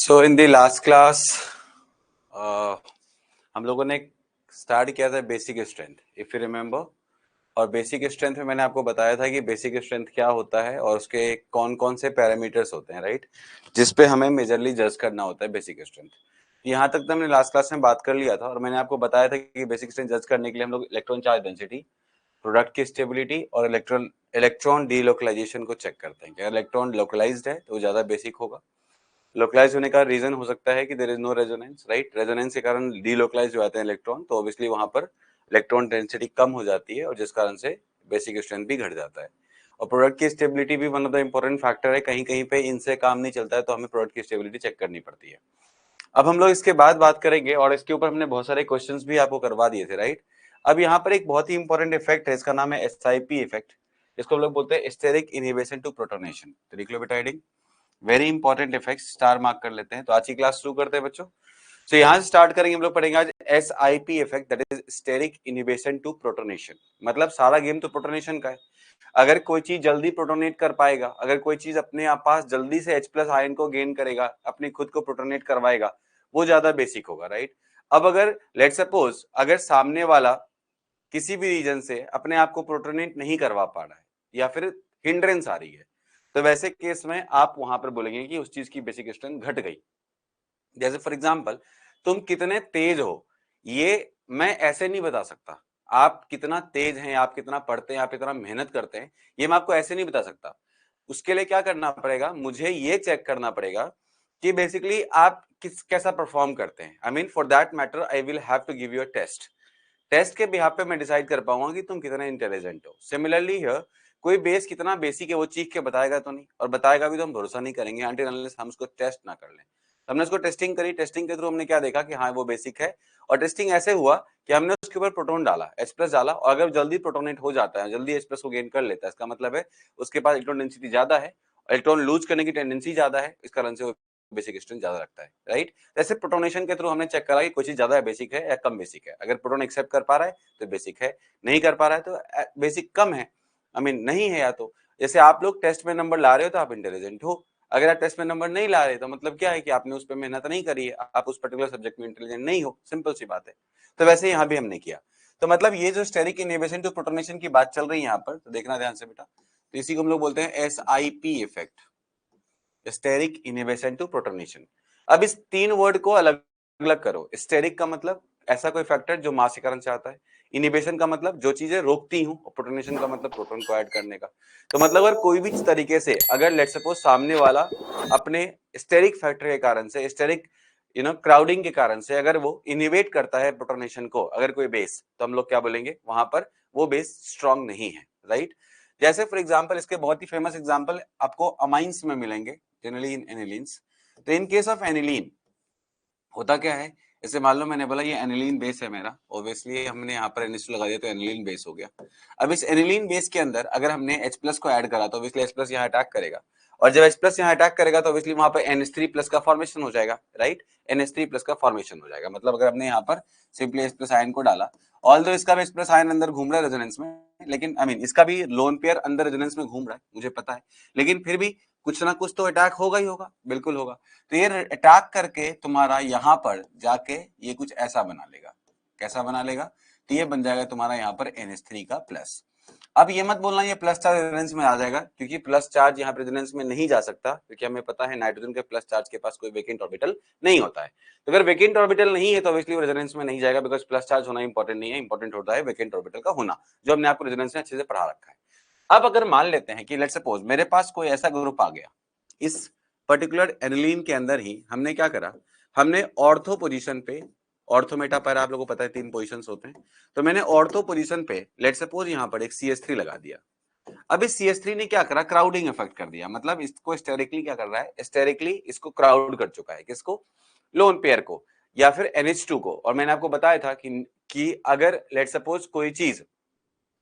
So in the last class हम लोगों ने स्टार्ट किया था basic strength, if you remember. और बेसिक स्ट्रेंथ में मैंने आपको बताया था कि बेसिक स्ट्रेंथ क्या होता है और उसके कौन कौन से पैरामीटर्स होते हैं, राइट, जिस पे हमें मेजरली जज करना होता है बेसिक स्ट्रेंथ। यहाँ तक तो हमने लास्ट क्लास में बात कर लिया था और मैंने आपको बताया था कि बेसिक स्ट्रेंथ जज करने के लिए हम लोग इलेक्ट्रॉन चार्ज डेंसिटी, प्रोडक्ट की स्टेबिलिटी और इलेक्ट्रॉन डीलोकलाइजेशन को चेक करते हैं कि अगर इलेक्ट्रॉन लोकलाइज्ड है तो ज्यादा बेसिक होगा। लोकलाइज होने का रीजन हो सकता है कि there is no resonance, right, resonance के कारण डीलोकलाइज हो जाते हैं इलेक्ट्रॉन, तो ऑब्वियसली वहां पर इलेक्ट्रॉन डेंसिटी कम हो जाती है और जिस कारण से बेसिक स्ट्रेंथ भी घट जाता है। और प्रोडक्ट की स्टेबिलिटी भी one of the important factor है, कहीं कहीं पे इनसे काम नहीं चलता है तो हमें प्रोडक्ट की स्टेबिलिटी चेक करनी पड़ती है। अब हम लोग इसके बाद बात करेंगे और इसके ऊपर हमने बहुत सारे क्वेश्चंस भी आपको करवा दिए थे, राइट। अब यहाँ पर एक बहुत ही इंपॉर्टेंट इफेक्ट है, इसका नाम है SIP इफेक्ट। इसको हम लोग बोलते हैं स्टेरिक इनहिबिशन टू प्रोटोनेशन। तो लिख लो बेटा heading, very important effect, star mark कर लेते हैं। तो आज की क्लास शुरू करते हैं बच्चों। तो यहां से स्टार्ट करेंगे, हम लोग पढ़ेंगे आज SIP effect, that is steric inhibition to protonation. मतलब सारा गेम तो प्रोटोनेशन का है। अगर कोई चीज जल्दी प्रोटोनेट कर पाएगा, अगर कोई चीज अपने आप पास जल्दी से H+ आयन को गेन करेगा, अपनी खुद को प्रोटोनेट करवाएगा, वो ज्यादा बेसिक होगा, राइट। अब अगर लेट सपोज अगर सामने वाला किसी भी रीजन से अपने आप को प्रोटोनेट नहीं करवा पा रहा है या फिर हिंड्रेंस आ रही है, तो वैसे केस में आप वहां पर बोलेंगे कि उस चीज की बेसिक स्ट्रेंथ घट गई। जैसे फॉर एग्जांपल, तुम कितने तेज हो ये मैं ऐसे नहीं बता सकता। आप कितना तेज हैं, आप कितना पढ़ते हैं, आप कितना मेहनत करते हैं, ये मैं आपको ऐसे नहीं बता सकता। उसके लिए क्या करना पड़ेगा, मुझे ये चेक करना पड़ेगा कि बेसिकली आप कैसा परफॉर्म करते हैं। I mean for that matter I will have to give you a test. Test के बिहाफ पे मैं डिसाइड कर पाऊंगा कि तुम कितना इंटेलिजेंट हो। सिमिलरली हियर, कोई बेस कितना बेसिक है वो चीख के बताएगा तो नहीं, और बताएगा भी तो हम भरोसा नहीं करेंगे अनटिल अनलेस हम उसको टेस्ट ना कर लें। हमने उसको टेस्टिंग करी, टेस्टिंग के थ्रू हमने क्या देखा कि हाँ वो बेसिक है। और टेस्टिंग ऐसे हुआ कि हमने उसके ऊपर प्रोटोन डाला, H+ डाला, और अगर जल्दी प्रोटोनेट हो जाता है, जल्दी H+ को गेन कर लेता है, इसका मतलब है उसके पास इलेक्ट्रॉन डेंसिटी ज्यादा है, इलेक्ट्रॉन लूज करने की टेंडेंसी ज्यादा है, इस कारण से वो बेसिक स्ट्रेंथ ज्यादा रखता है, राइट। जैसे प्रोटोनेशन के थ्रू हमने चेक करा कि कोई चीज ज्यादा बेसिक है या कम बेसिक है। अगर प्रोटोन एक्सेप्ट कर पा रहा है तो बेसिक है, नहीं कर पा रहा है तो बेसिक कम है, आई मीन नहीं है। या तो जैसे आप लोग टेस्ट में नंबर ला रहे हो तो आप इंटेलिजेंट हो, अगर आप टेस्ट में नंबर नहीं ला रहे तो मतलब क्या है कि आपने उस पर मेहनत नहीं करी है, आप उस पर्टिकुलर सब्जेक्ट में इंटेलिजेंट नहीं हो, सिंपल सी बात है। तो वैसे यहाँ भी हमने किया। तो मतलब ये जो स्टेरिक इनहिबिशन टू प्रोटोनेशन की बात चल रही है यहाँ पर, तो देखना ध्यान से बेटा। तो इसी को हम लोग बोलते हैं SIP effect, steric inhibition to protonation. अब इस तीन वर्ड को अलग अलग करो। स्टेरिक का मतलब ऐसा कोई फैक्टर जो मास के कारण से आता है, इनहिबिशन का मतलब जो चीजें रोकती हूं, और प्रोटोनेशन का मतलब प्रोटॉन को ऐड करने का। तो मतलब अगर कोई भी तरीके से अगर लेट सपोज सामने वाला अपने स्टेरिक फैक्टर के कारण से, स्टेरिक क्राउडिंग के कारण से अगर वो इनिवेट करता है प्रोटोनेशन को, अगर कोई बेस, तो हम लोग क्या बोलेंगे वहां पर, वो बेस स्ट्रांग नहीं है, राइट। जैसे फॉर एग्जांपल, इसके बहुत ही फेमस एग्जांपल आपको अमाइंस में मिलेंगे, जनरली इन एनिलीन्स। तो इन केस ऑफ एनिलीन होता क्या है, जैसे मान लो मैंने बोला ये एनिलीन बेस है मेरा, ऑब्वियसली हमने यहाँ पर NH लगा दिया तो एनिलीन बेस हो गया। अब इस एनिलीन बेस के अंदर अगर हमने H+ को ऐड करा तो ऑब्वियसली H+ यहाँ अटैक करेगा, और जब H+ यहाँ अटैक करेगा तो ऑब्वियसली वहां पर NH3+ का फॉर्मेशन हो जाएगा, राइट। NH3+ का फॉर्मेशन हो जाएगा। मतलब अगर हमने यहाँ पर सिंपली H+ आयन को डाला, ऑल्दो इसका भी H+ आयन अंदर घूम रहा है रेजोनेंस में, लेकिन आई मीन इसका भी लोन पेयर अंदर रेजोनेंस में घूम रहा है, मुझे पता है, लेकिन फिर भी कुछ ना कुछ तो अटैक होगा ही होगा, बिल्कुल होगा। तो ये अटैक करके तुम्हारा यहाँ पर जाके ये कुछ ऐसा बना लेगा। कैसा बना लेगा, तो ये बन जाएगा तुम्हारा यहाँ पर NH3 का प्लस। अब ये मत बोलना ये प्लस चार्ज रेजोनेंस में आ जाएगा, क्योंकि प्लस चार्ज यहाँ रेजोनेंस में नहीं जा सकता, क्योंकि हमें पता है नाइट्रोजन के प्लस चार्ज के पास कोई वेकेंट ऑर्बिटल नहीं होता है। तो अगर वेकेंट ऑर्बिटल नहीं है तो ऑब्वियसली वो रेजोनेंस में नहीं जाएगा, बिकॉज प्लस चार्ज होना इंपॉर्टेंट नहीं है, इंपॉर्टेंट होता है वेकेंट ऑर्बिटल का होना, जो हमने आपको रेजोनेंस में अच्छे से पढ़ा रखा है। अब अगर मान लेते हैं कि लेट्स सपोज मेरे पास कोई ऐसा ग्रुप आ गया, इस पर्टिकुलर एनिलीन के अंदर ही हमने क्या करा, हमने ऑर्थो पोजीशन पे, ऑर्थो मेटा पैरा आप लोगों को पता है 3 पोजीशंस होते हैं, तो मैंने ऑर्थो पोजीशन पे लेट्स सपोज यहाँ पर एक CH3 लगा दिया। अब इस CH3 ने क्या करा, क्राउडिंग इफेक्ट कर दिया, मतलब इसको स्टेरिकली क्या कर रहा है, स्टेरिकली इसको क्राउड कर चुका है, किसको, लोन पेयर को या फिर NH2 को। और मैंने आपको बताया था कि अगर लेट सपोज कोई चीज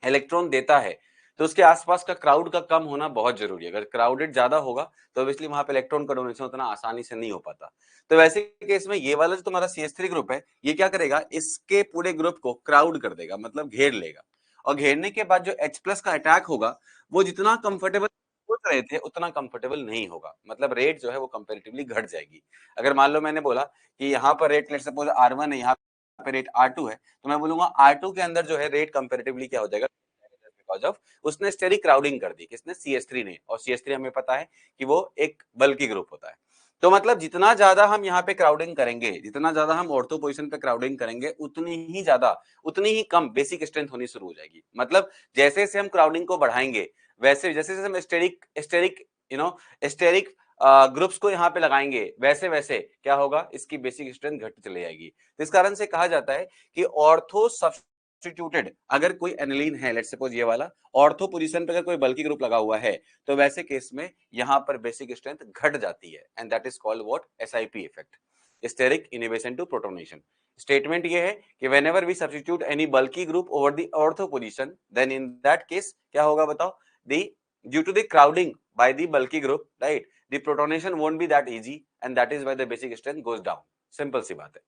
इलेक्ट्रॉन देता है तो उसके आसपास का क्राउड का कम होना बहुत जरूरी है। अगर क्राउडेड ज्यादा होगा तो ऑब्वियसली वहां पे इलेक्ट्रॉन का डोनेशन उतना आसानी से नहीं हो पाता। तो वैसे केस में ये वाला जो तुम्हारा CH3 ग्रुप है, ये क्या करेगा, इसके पूरे ग्रुप को क्राउड कर देगा, मतलब घेर लेगा। और घेरने के बाद जो H+ का अटैक होगा वो जितना कंफर्टेबल सोच रहे थे उतना कंफर्टेबल नहीं होगा, मतलब रेट जो है वो कंपैरेटिवली घट जाएगी। अगर मान लो मैंने बोला कि यहाँ पर रेट लेट्स सपोज R1 है, यहाँ पे रेट R2 है, तो मैं बोलूंगा R2 के अंदर जो है रेट कंपैरेटिवली क्या हो जाएगा, बिकॉज ऑफ उसने स्टेरिक क्राउडिंग कर दी, किसने, CS3 ने, और CS3 हमें पता है कि वो एक बल्की ग्रुप होता है। तो मतलब जितना ज्यादा हम यहाँ पे क्राउडिंग करेंगे, जितना ज्यादा हम ऑर्थो पोजीशन पे क्राउडिंग करेंगे, उतनी ही कम बेसिक स्ट्रेंथ होनी शुरू हो जाएगी। मतलब जैसे जैसे हम क्राउडिंग को बढ़ाएंगे, वैसे जैसे जैसे हम steric steric you know steric groups को यहाँ पे लगाएंगे, वैसे वैसे क्या होगा, इसकी बेसिक स्ट्रेंथ घटती चली जाएगी। तो इस कारण से कहा जाता है कि ऑर्थो सब्स्टिट्यूटेड अगर कोई एनिलीन है, लेट्स सपोज ये वाला ऑर्थो पोजीशन पे अगर कोई बल्की ग्रुप लगा हुआ है, तो वैसे केस में यहाँ पर बेसिक स्ट्रेंथ घट जाती है, and that is called what, SIP effect, steric inhibition to protonation. Statement ये है कि whenever we substitute any bulky group over the ortho position, then in that case क्या होगा बताओ, the due to the crowding by the bulky group, right, the protonation won't be that easy and that is why the basic strength goes down। Simple सी बात है।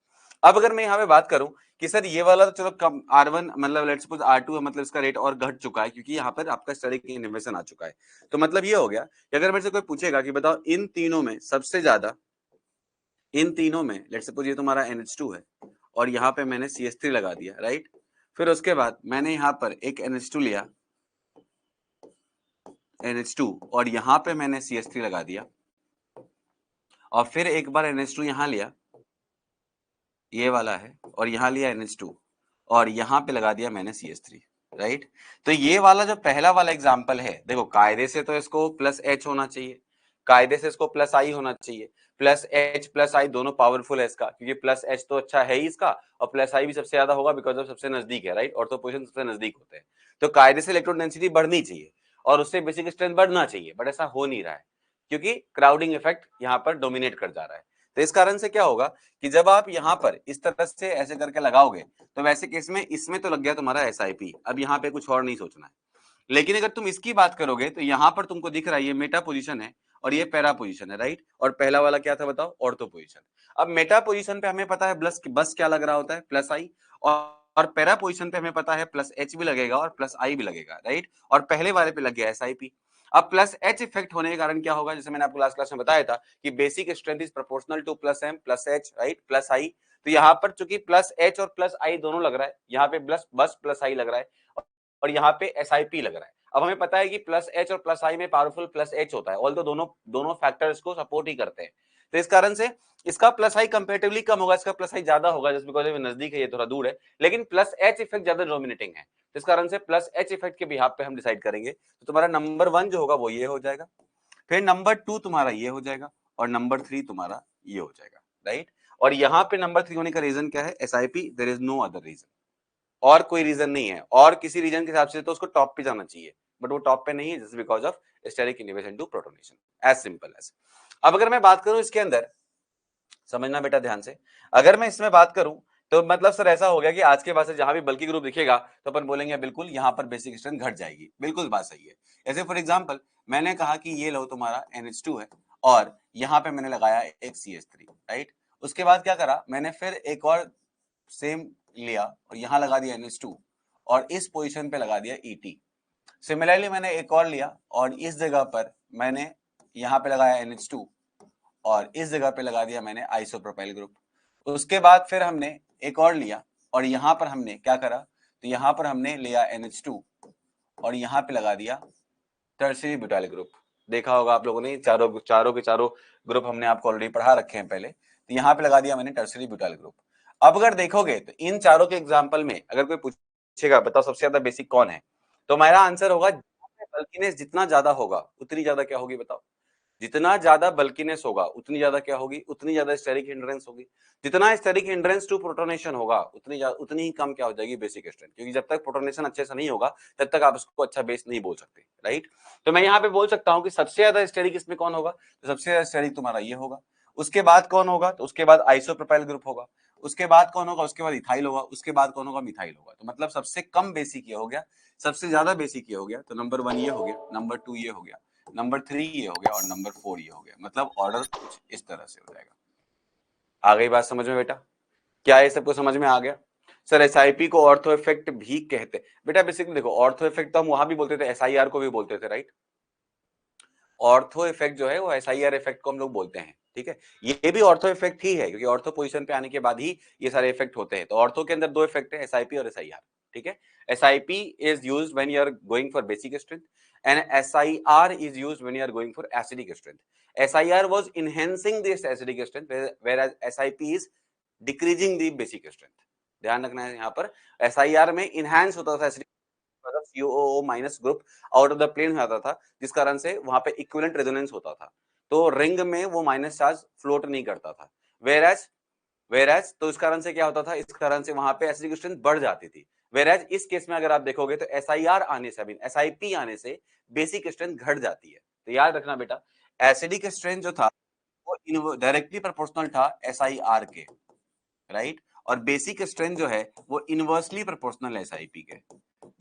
अब अगर मैं यहाँ पे बात करूं कि सर ये वाला तो चलो कम R1 मतलब लेट्स सपोज R2 है, मतलब इसका रेट और घट चुका है क्योंकि यहाँ पर आपका स्टेरिक इनहिबिशन आ चुका है। तो मतलब ये हो गया कि अगर मेरे से कोई पूछेगा कि बताओ इन तीनों में सबसे ज्यादा, इन तीनों में लेट्स सपोज ये तुम्हारा NH2 है और यहाँ पे मैंने CH3 लगा दिया, राइट। फिर उसके बाद मैंने यहाँ पर एक NH2 लिया, NH2, और यहाँ पे मैंने CH3 लगा दिया, और फिर एक बार NH2 यहाँ लिया, ये वाला है, और यहाँ लिया NH2 और यहाँ पे लगा दिया मैंने CH3, राइट। तो ये वाला जो पहला वाला एग्जाम्पल है, देखो कायदे से तो इसको +H होना चाहिए, कायदे से इसको +I होना चाहिए, +H+I दोनों पावरफुल है इसका, क्योंकि +H तो अच्छा है ही इसका, और +I भी सबसे ज्यादा होगा बिकॉज ऑफ सबसे नजदीक है, राइट, ऑर्थो पोजीशन सबसे नजदीक होते हैं। तो कायदे से इलेक्ट्रॉन डेंसिटी बढ़नी चाहिए और उससे बेसिक स्ट्रेंथ बढ़ना चाहिए, बट ऐसा हो नहीं रहा है क्योंकि क्राउडिंग इफेक्ट यहाँ पर डोमिनेट कर जा रहा है। तो इस कारण से क्या होगा कि जब आप यहाँ पर इस तरह से ऐसे करके लगाओगे, तो वैसे केस में इसमें तो लग गया तुम्हारा SIP, अब यहाँ पे कुछ और नहीं सोचना है। लेकिन अगर तुम इसकी बात करोगे तो यहाँ पर तुमको दिख रहा है ये मेटा पोजीशन है और ये पैरा पोजीशन है, राइट, और पहला वाला क्या था बताओ, ऑर्थो पोजीशन। अब मेटा पोजीशन पे हमें पता है बस क्या लग रहा होता है, +I, और पैरा पोजीशन पे हमें पता है +H भी लगेगा और +I भी लगेगा, राइट, और पहले वाले पे लग गया SIP। अब +H इफेक्ट होने के कारण क्या होगा, जैसे मैंने आपको लास्ट क्लास में बताया था कि basic strength is proportional to +M +H, right, +I। तो यहाँ पर चूंकि +H और +I दोनों लग रहा है, यहाँ पे बस +I लग रहा है और यहाँ पे SIP लग रहा है। अब हमें पता है कि +H और +I में पावरफुल +H होता है, ऑल्दो दोनों फैक्टर्स को सपोर्ट ही करते हैं। तो इस कारण से इसका +I कंपैरेटिवली कम होगा, इसका +I ज्यादा होगा, जस्ट बिकॉज ये नजदीक है, ये थोड़ा दूर है, लेकिन +H इफेक्ट ज्यादा डोमिनेटिंग है। इस कारण से +H इफेक्ट के बिहाफ पे हम डिसाइड करेंगे। तो तुम्हारा नंबर 1 जो होगा वो ये हो जाएगा, फिर नंबर 2 तुम्हारा ये हो जाएगा, और नंबर 3 तुम्हारा ये हो जाएगा, राइट। और यहाँ पे नंबर 3 होने का रीजन क्या है, SIP, there is no other reason, और कोई रीजन नहीं है। और किसी रीजन के हिसाब से तो उसको टॉप पे जाना चाहिए, बट वो टॉप पे नहीं है, just because of steric inhibition to protonation, as simple as. अब अगर मैं बात करूं इसके अंदर, समझना बेटा ध्यान से, अगर मैं इसमें बात करूं तो मतलब सर ऐसा हो गया कि आज के बाद से जहां भी बल्की ग्रुप दिखेगा तो अपन बोलेंगे बिल्कुल यहाँ पर बेसिक स्ट्रेंथ घट जाएगी, बिल्कुल बात सही है। ऐसे फॉर एग्जांपल मैंने कहा कि ये लो तुम्हारा NH2 है और यहाँ पे मैंने लगाया एक CH3, राइट। उसके बाद क्या करा मैंने, फिर एक और सेम लिया और यहाँ लगा दिया NH2 और इस पोजीशन पे लगा दिया ET। सिमिलरली मैंने एक और लिया और इस जगह पर मैंने यहाँ पे लगाया NH2 और इस जगह पे लगा दिया मैंने आइसोप्रोपाइल ग्रुप। उसके बाद फिर हमने एक और लिया और यहाँ पर हमने क्या करा, तो यहाँ पर हमने लिया NH2 और यहाँ पे लगा दिया टर्शियरी ब्यूटाइल ग्रुप। देखा होगा आप लोगों ने, चारों के चारों ग्रुप हमने आपको ऑलरेडी पढ़ा रखे हैं पहले। तो यहाँ पे लगा दिया मैंने टर्शियरी ब्यूटाइल ग्रुप। अब अगर देखोगे तो इन चारों के एग्जाम्पल में अगर कोई पूछेगा बताओ सबसे ज्यादा बेसिक कौन है, तो मेरा आंसर होगा बल्किनेस जितना ज्यादा होगा उतनी ज्यादा क्या होगी बताओ, जितना ज्यादा बल्कीनेस होगा उतनी ज्यादा क्या होगी, उतनी ज्यादा स्टेरिक हिंड्रेंस होगी। जितना स्टेरिक हिंड्रेंस टू प्रोटोनेशन होगा उतनी ही कम क्या हो जाएगी बेसिक स्ट्रेंथ, क्योंकि जब तक प्रोटोनेशन अच्छे से नहीं होगा तब तक आप उसको अच्छा बेस नहीं बोल सकते, राइट। तो मैं यहाँ पे बोल सकता हूँ कि सबसे ज्यादा स्टेरिक इसमें कौन होगा, तो सबसे ज्यादा स्टेरिक तुम्हारा ये होगा। उसके बाद कौन होगा, तो उसके बाद आइसोप्रोपाइल ग्रुप होगा। उसके बाद कौन होगा, उसके बाद इथाइल होगा। उसके बाद कौन होगा, मिथाइल होगा। तो मतलब सबसे कम बेसिक ये हो गया, सबसे ज्यादा बेसिक ये हो गया। तो नंबर 1 ये हो गया, नंबर 2 ये हो गया, नंबर 3 ये हो गया और नंबर 4 ये हो गया। मतलब ऑर्डर कुछ इस तरह से हो जाएगा। आ गई बात समझ में बेटा, क्या ये सबको समझ में आ गया? सर SIP को ऑर्थो इफेक्ट भी कहते हैं बेटा। बेसिकली देखो ऑर्थो इफेक्ट तो हम वहां भी बोलते थे, SIR को भी बोलते थे, राइट। ऑर्थो इफेक्ट जो है वो SIR इफेक्ट को हम लोग बोलते हैं, ठीक है। ये भी ऑर्थो इफेक्ट ही है, क्योंकि ऑर्थो पोजीशन पे आने के बाद ही ये सारे इफेक्ट होते हैं। तो ऑर्थो के अंदर दो इफेक्ट है, SIP और SIR, ठीक है। SIP is used when you are going for basic strength and SIR is used when you are going for acidic strength. SIR was enhancing this acidic strength whereas SIP is decreasing the basic strength. ध्यान रखना है यहाँ पर, SIR में enhance होता था acidic COO minus group out of the plane हो जाता था, जिस कारण से वहां पे इक्विवेलेंट रेजोनेंस होता था। तो रिंग में वो माइनस चार्ज फ्लोट नहीं करता था। वेराज तो इस कारण से क्या होता था, इस कारण से वहां पे एसिडिक स्ट्रेंथ बढ़ जाती थी। वेराज इस केस में अगर आप देखोगे तो SIR आने से, SIP आने से बेसिक स्ट्रेंथ घट जाती है। तो याद रखना बेटा, एसिडिक स्ट्रेंथ जो था वो डायरेक्टली प्रोपोर्शनल था SIR के, राइट। और बेसिक स्ट्रेंथ जो है वो इनवर्सली प्रोपोर्शनल है SIP के।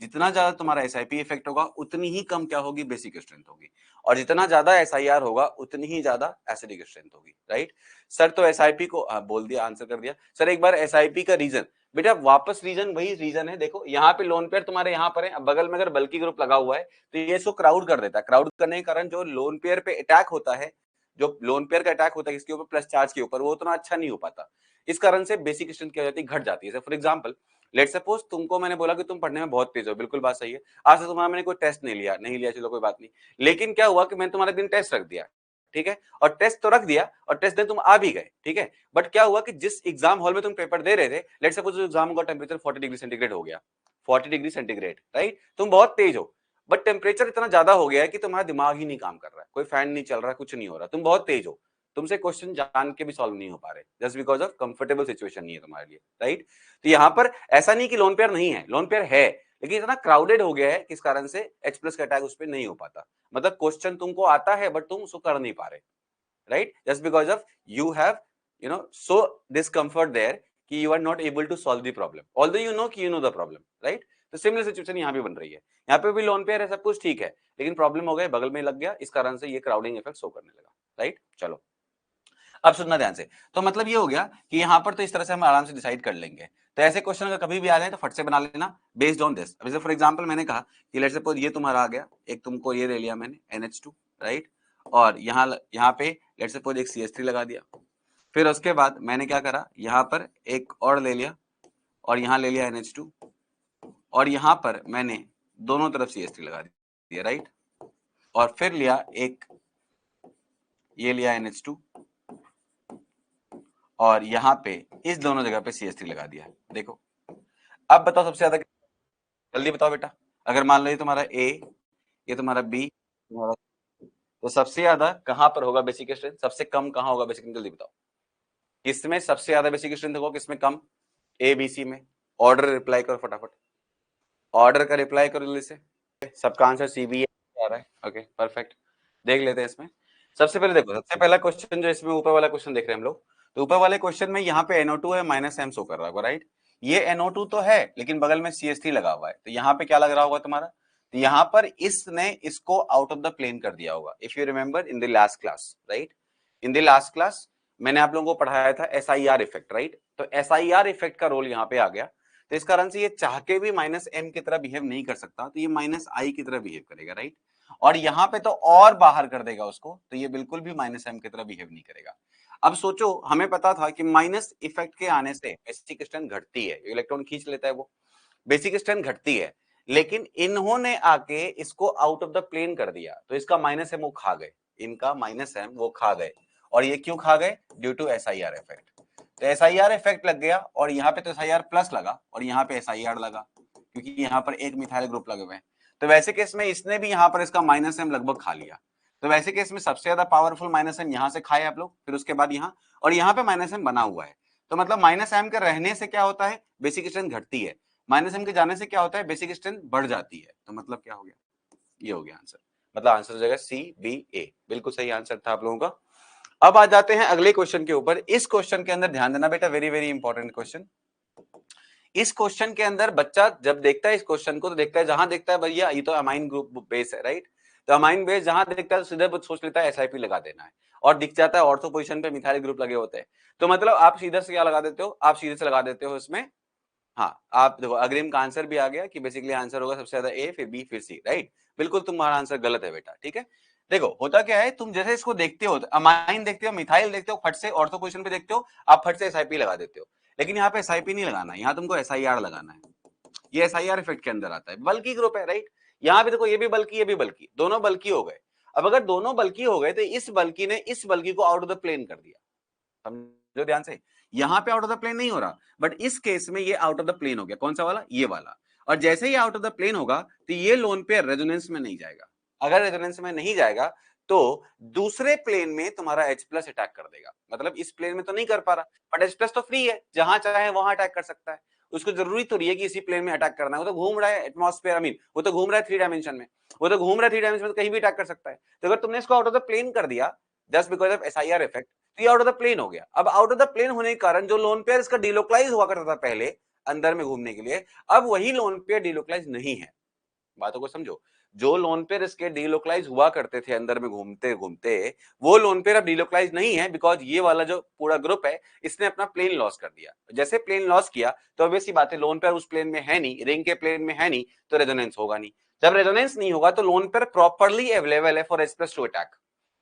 जितना ज्यादा तुम्हारा SIP इफेक्ट होगा उतनी ही कम क्या होगी, बेसिक स्ट्रेंथ होगी। और जितना ज्यादा SIR होगा उतनी ही ज्यादा एसिडिक स्ट्रेंथ होगी, राइट। सर तो SIP को बोल दिया, आंसर कर दिया सर। एक बार SIP का रीजन बेटा, वापस रीजन वही रीजन है। देखो यहाँ पे लोन पेयर तुम्हारे यहाँ पर है, अब बगल में अगर बल्कि ग्रुप लगा हुआ है तो ये इसको क्राउड कर देता है। क्राउड करने के कारण जो लोन पेयर पे अटैक होता है, जो लोन पेयर का अटैक होता है किसके ऊपर, प्लस चार्ज के ऊपर, वो उतना अच्छा नहीं हो पाता। इस कारण से बेसिक स्ट्रेंथ क्या हो जाती है, घट जाती है। फॉर एग्जांपल लेट सपोज तुमको मैंने बोला कि तुम पढ़ने में बहुत तेज हो, बिल्कुल बात सही है। आज से तुम्हारा मैंने कोई टेस्ट नहीं लिया, चलो कोई बात नहीं। लेकिन क्या हुआ कि मैंने तुम्हारे दिन टेस्ट रख दिया, ठीक है। और टेस्ट तो रख दिया और टेस्ट दिन तुम आ भी गए, ठीक है। बट क्या हुआ कि जिस एग्जाम हॉल में तुम पेपर दे रहे थे, लेट सपोज एग्जाम का टेम्परेचर 40 डिग्री सेंटीग्रेड हो गया, 40 डिग्री सेंटीग्रेड, राइट। तुम बहुत तेज हो, बट टेम्परेचर इतना ज्यादा हो गया है कि तुम्हारा दिमाग ही नहीं काम कर रहा है, कोई फैन नहीं चल रहा, कुछ नहीं हो रहा, तुम बहुत तेज हो, तुमसे क्वेश्चन जान के भी सॉल्व नहीं हो पा रहे, just because of comfortable situation नहीं है तुम्हारे लिए, राइट। तो यहाँ पर ऐसा नहीं कि लोन पेयर नहीं है, लोन पेयर है, लेकिन इतना क्राउडेड हो गया है किस कारण से H प्लस का अटैक उस पर नहीं हो पाता। मतलब क्वेश्चन तुमको आता है बट तुम उसको कर नहीं पा रहे, right, just because of you have so discomfort there कि you are not able to solve the problem, although you know कि you know the problem, right. तो सिमिलर सिचुएशन यहाँ भी बन रही है, यहाँ पे भी लोन पेयर है, सब कुछ ठीक है, लेकिन प्रॉब्लम हो गया, बगल में लग गया, इस कारण से ये क्राउडिंग इफेक्ट शो करने लगा, राइट। चलो अब सुनना ध्यान से। तो मतलब ये हो गया कि यहाँ पर तो इस तरह से हम आराम से डिसाइड कर लेंगे। तो ऐसे क्वेश्चन अगर कभी भी आ जाए तो फट से बना लेना बेस्ड ऑन दिस। जैसे फॉर एग्जांपल मैंने कहा कि लेट्स सपोज ये तुम्हारा आ गया, एक तुमको ये ले लिया मैंने NH2, राइट। और यहाँ पे लेट्स सपोज एक CH3 लगा दिया। फिर उसके बाद मैंने क्या करा, यहाँ पर एक और ले लिया और यहाँ ले लिया NH2 और यहाँ पर मैंने दोनों तरफ CH3 लगा दिया, राइट। और फिर लिया एक, ये लिया NH2 और यहाँ पे इस दोनों जगह पे CH3 लगा दिया। देखो अब बताओ सबसे ज्यादा, जल्दी बताओ बेटा। अगर मान लो ये तुम्हारा A, ये तुम्हारा B, तुम्हारा, तो सबसे ज्यादा कहां पर होगा बेसिक स्ट्रेंथ, सबसे कम कहां होगा बेसिक, जल्दी बताओ। किसमें सबसे ज्यादा बेसिक स्ट्रेंथ होगा, किसमें कम, ABC में। ऑर्डर रिप्लाई करो फटाफट, ऑर्डर का रिप्लाई करो जल्दी से। सबका आंसर CB आ रहा है, ओके परफेक्ट। देख लेते हैं इसमें। सबसे पहले देखो, सबसे पहला क्वेश्चन जो इसमें ऊपर वाला क्वेश्चन देख रहे हैं हम लोग, तो ऊपर वाले क्वेश्चन में यहाँ पे NO2 है, -M शो कर रहा होगा, राइट। ये NO2 तो है लेकिन बगल में CH3 लगा हुआ है, तो यहाँ पे क्या लग रहा होगा तुम्हारा, तो यहाँ पर इसने इसको आउट ऑफ द प्लेन कर दिया होगा। If you remember in the last class, right, in the last class मैंने आप लोगों को पढ़ाया था SIR इफेक्ट, राइट। तो SIR इफेक्ट का रोल यहाँ पे आ गया, तो इस कारण से ये चाह के भी -M की तरह बिहेव नहीं कर सकता, तो ये -I की तरह बिहेव करेगा, राइट। और यहाँ पे तो और बाहर कर देगा उसको, तो ये बिल्कुल भी -M की तरह बिहेव नहीं करेगा। अब सोचो, हमें पता था कि माइनस इफेक्ट के आने से बेसिक स्ट्रेंथ घटती है, इलेक्ट्रॉन खींच लेता है, वो बेसिक स्ट्रेंथ घटती है, लेकिन इन्होंने आके इसको आउट ऑफ द प्लेन कर दिया, तो इसका -M वो खा गए, इनका -M वो खा गए। और ये क्यों खा गए, ड्यू टू SIR इफेक्ट। तो SIR इफेक्ट लग गया और यहाँ पे तो SIR प्लस लगा और यहाँ पे SIR लगा, क्योंकि यहाँ पर एक मिथाइल ग्रुप लगे हुए हैं। तो वैसे केस में इसने भी यहाँ पर इसका -M लगभग खा लिया। तो वैसे केस में सबसे ज्यादा पावरफुल -M यहाँ से खाए आप लोग, फिर उसके बाद यहाँ, और यहाँ पे -M बना हुआ है। तो मतलब -M के रहने से क्या होता है, बेसिक स्ट्रेंथ घटती है, -M के जाने से क्या होता है, बेसिक स्ट्रेंथ बढ़ जाती है। तो मतलब क्या हो गया, ये हो गया आंसर। मतलब आंसर हो जाएगा CBA, बिल्कुल सही आंसर था आप लोगों का। अब आ जाते हैं अगले क्वेश्चन के ऊपर। इस क्वेश्चन के अंदर ध्यान देना बेटा, वेरी वेरी इंपॉर्टेंट क्वेश्चन। इस क्वेश्चन के अंदर बच्चा जब देखता है इस क्वेश्चन को, तो देखता है, जहां देखता है भैया ये तो अमाइन ग्रुप बेस है, राइट। तो अमाइन बेस जहां देखता है तो सीधे सोच लेता है SIP लगा देना है, और दिख जाता है ऑर्थो पोजीशन पे मिथाइल ग्रुप लगे होते हैं। तो मतलब आप सीधे से क्या लगा देते हो, आप सीधे से लगा देते हो इसमें, हाँ आप देखो अग्रिम का आंसर भी आ गया कि बेसिकली आंसर होगा सबसे ज्यादा A, फिर B, फिर C, राइट। बिल्कुल तुम्हारा आंसर गलत है बेटा, ठीक है। देखो होता क्या है, तुम जैसे इसको देखते हो, अमाइन देखते हो, मिथाइल देखते हो, फट से ऑर्थो पोजीशन पे देखते हो, आप फट से SIP लगा देते हो। लेकिन यहाँ पे SIP नहीं लगाना है, यहाँ तुमको SIR लगाना है। ये SIR इफेक्ट के अंदर आता है, बल्कि ग्रुप है, राइट। यहाँ पे देखो ये भी बल्कि, ये भी बल्कि, दोनों बल्कि हो गए। अब अगर दोनों बल्कि हो गए तो इस बल्कि ने इस बल्कि को आउट ऑफ द प्लेन कर दिया, समझो ध्यान से। यहाँ पे आउट ऑफ द प्लेन नहीं हो रहा, बट इस केस में ये आउट ऑफ द प्लेन हो गया। कौन सा वाला? ये वाला। और जैसे ही आउट ऑफ द प्लेन होगा तो ये लोन पेयर रेजोनेंस में नहीं जाएगा। अगर रेजोनेंस में नहीं जाएगा तो दूसरे प्लेन में तुम्हारा H प्लस अटैक कर देगा। मतलब इस प्लेन में तो नहीं कर पा रहा, बट H प्लस तो फ्री है, जहां चाहे वहां अटैक कर सकता है। उसको जरूरी तो नहीं है कि इसी प्लेन में अटैक करना है, वो तो घूम रहा है एटमॉस्फेयर, आई मीन वो तो घूम रहा है 3 डायमेंशन में, वो तो घूम रहा है 3 डायमेंशन में, तो कहीं भी अटैक कर सकता है। तो अगर तुमने इसको आउट ऑफ द प्लेन कर दिया just because of SIR effect, तो ये आउट ऑफ द प्लेन हो गया। अब आउट ऑफ द प्लेन होने के कारण जो लोन पेयर इसका डिलोकलाइज हुआ करता था पहले अंदर में घूमने के लिए, अब वही लोन पेयर डिलोकलाइज नहीं है। बातों को समझो, जो लोन पेयर इसके डिलोकलाइज हुआ करते थे अंदर में घूमते घूमते, वो लोन पेयर अब डिलोकलाइज नहीं है, बिकॉज ये वाला जो पूरा ग्रुप है इसने अपना प्लेन लॉस कर दिया। जैसे प्लेन लॉस किया तो ऑब्वियसली बात है, लोन पेयर उस प्लेन में है नहीं, रिंग के प्लेन में है नहीं, तो रेजोनेंस होगा नहीं। जब रेजोनेंस नहीं होगा तो लोन पेयर प्रॉपर्ली अवेलेबल है for H plus to attack,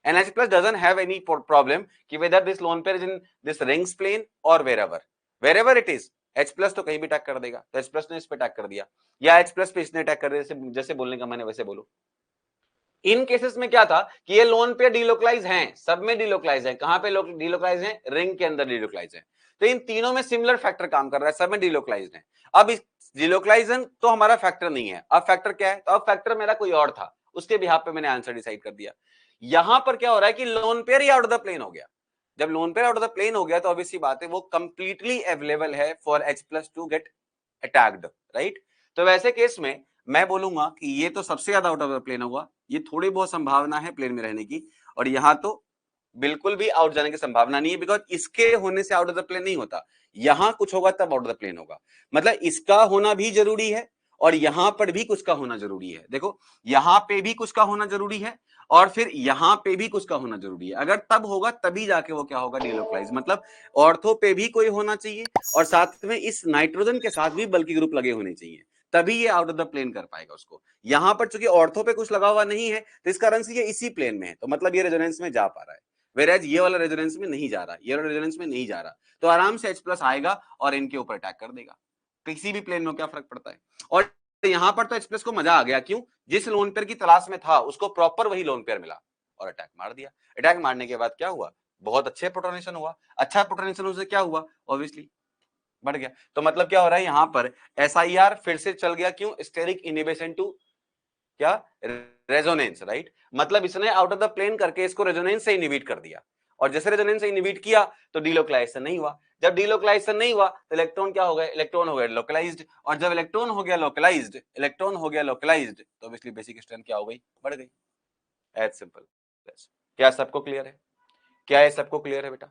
and H plus doesn't have any problem कि whether this lone pair is in this rings plane or wherever it is, H plus तो कहीं भी attack कर देगा। तो H plus ने इस पे अटैक कर दिया, या H plus पे इसने अटैक कर दिया, जैसे बोलने का मैंने वैसे बोलो। इन केसेस में क्या था कि ये लोन पेयर डिलोकलाइज हैं, सब में डिलोकलाइज है। कहां पे डिलोकलाइज है? रिंग के अंदर डिलोकलाइज है। तो इन तीनों में सिमिलर फैक्टर काम कर रहा है, सब में डिलोकलाइज है। अब इस डिलोकलाइजन तो हमारा फैक्टर नहीं है, अब फैक्टर क्या है? तो अब फैक्टर मेरा कोई और था, उसके बिहाफ पे मैंने आंसर डिसाइड कर दिया। यहां पर क्या हो रहा है कि लोन पेयर ही आउट ऑफ द प्लेन हो गया। जब lone pair out of the plane हो गया तो ऑब्वियसली बात है वो कंप्लीटली अवेलेबल है for H plus to get attacked, right. तो वैसे केस में मैं बोलूंगा कि ये तो सबसे ज्यादा आउट ऑफ द प्लेन होगा, ये थोड़ी बहुत संभावना है प्लेन में रहने की, और यहां तो बिल्कुल भी आउट जाने की संभावना नहीं है, बिकॉज इसके होने से आउट ऑफ द प्लेन नहीं होता, यहां कुछ होगा तब आउट ऑफ द प्लेन होगा। मतलब इसका होना भी जरूरी है और यहां पर भी कुछ का होना जरूरी है। देखो यहां पे भी कुछ का होना जरूरी है और फिर यहां पे भी कुछ का होना जरूरी है। अगर तब होगा तभी जाके वो क्या होगा? डिलोकलाइज। मतलब ऑर्थो पे भी कोई होना चाहिए और साथ में इस नाइट्रोजन के साथ भी बल्कि ग्रुप लगे होने चाहिए, तभी ये आउट ऑफ द प्लेन कर पाएगा उसको। यहां पर चूंकि ऑर्थो पे कुछ लगा हुआ नहीं है तो इस कारण से ये इसी प्लेन में है, तो मतलब ये रेजोनेंस में जा पा रहा है। वेराज ये वाला रेजोनेंस में नहीं जा रहा, ये वाला रेजोनेंस में नहीं जा रहा, तो आराम से H प्लस आएगा और इनके ऊपर अटैक कर देगा। किसी भी प्लेन में क्या फर्क पड़ता है? और यहां पर तो H प्लस को मजा आ गया, क्यों? जिस लोन पेयर की तलाश में था उसको प्रॉपर वही लोन पेयर मिला और अटैक मार दिया। अटैक मारने के बाद क्या हुआ? बहुत अच्छे प्रोटोनेशन हुआ। अच्छा प्रोटोनेशन होने से क्या हुआ? ऑब्वियसली बढ़ गया। तो मतलब क्या हो रहा है यहां पर? SIR फिर से चल गया, क्यों? स्टेरिक इनहिबिशन टू क्या? Resonance, right. मतलब इसने आउट ऑफ द प्लेन करके इसको रेजोनेंस से इनहिबिट कर दिया, और जैसे रेजोनेंस से इनहिबिट किया तो डिलोकलाइजेशन नहीं हुआ। जब डिलोकलाइजेशन नहीं हुआ तो इलेक्ट्रॉन क्या हो गए? इलेक्ट्रॉन हो गए लोकलाइज्ड, और जब इलेक्ट्रॉन हो गया लोकलाइज्ड, इलेक्ट्रॉन हो गया लोकलाइज्ड, तो ऑब्वियसली बेसिक स्ट्रेंथ क्या हो गई? बढ़ गई। As simple. क्या सबको क्लियर है? क्या ये सबको क्लियर है बेटा?